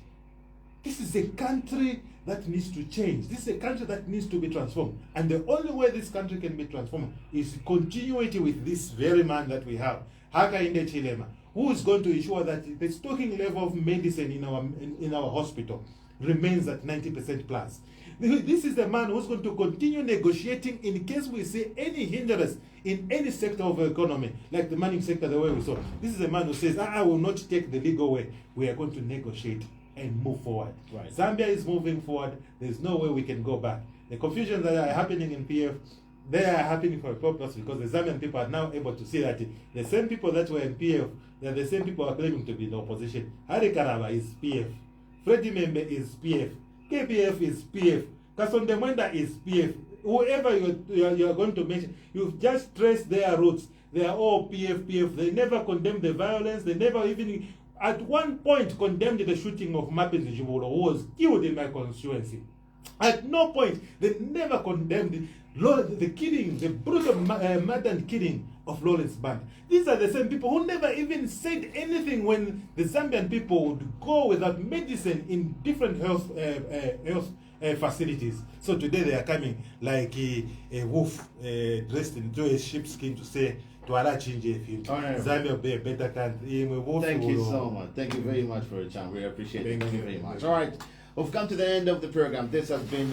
This is a country that needs to change. This is a country that needs to be transformed. And the only way this country can be transformed is continuity with this very man that we have, Hakainde Chilema, who is going to ensure that the stocking level of medicine in our hospital remains at 90% plus. This is the man who's going to continue negotiating in case we see any hindrance in any sector of the economy, like the mining sector, the way we saw. This is the man who says, I will not take the legal way. We are going to negotiate and move forward. Right. Zambia is moving forward. There's no way we can go back. The confusions that are happening in PF, they are happening for a purpose, because the Zambian people are now able to see that the same people that were in PF, they are the same people who are claiming to be in the opposition. Hari Karaba is PF. Freddie Membe is PF. KPF is PF. Kasonde Mwenda is PF. Whoever you are going to mention, you've just traced their roots. They are all PF. They never condemned the violence. They never even, at one point, condemned the shooting of Mapinzi Jibolo, who was killed in my constituency. At no point, they never condemned the killing, the brutal murder and killing of Lawrence Band. These are the same people who never even said anything when the Zambian people would go without medicine in different health facilities. So today they are coming like a wolf dressed into a sheepskin to say, Zambia be a better country. Thank you so much. Thank you very much for your time. We appreciate it. Thank you very much. All right. We've come to the end of the program. This has been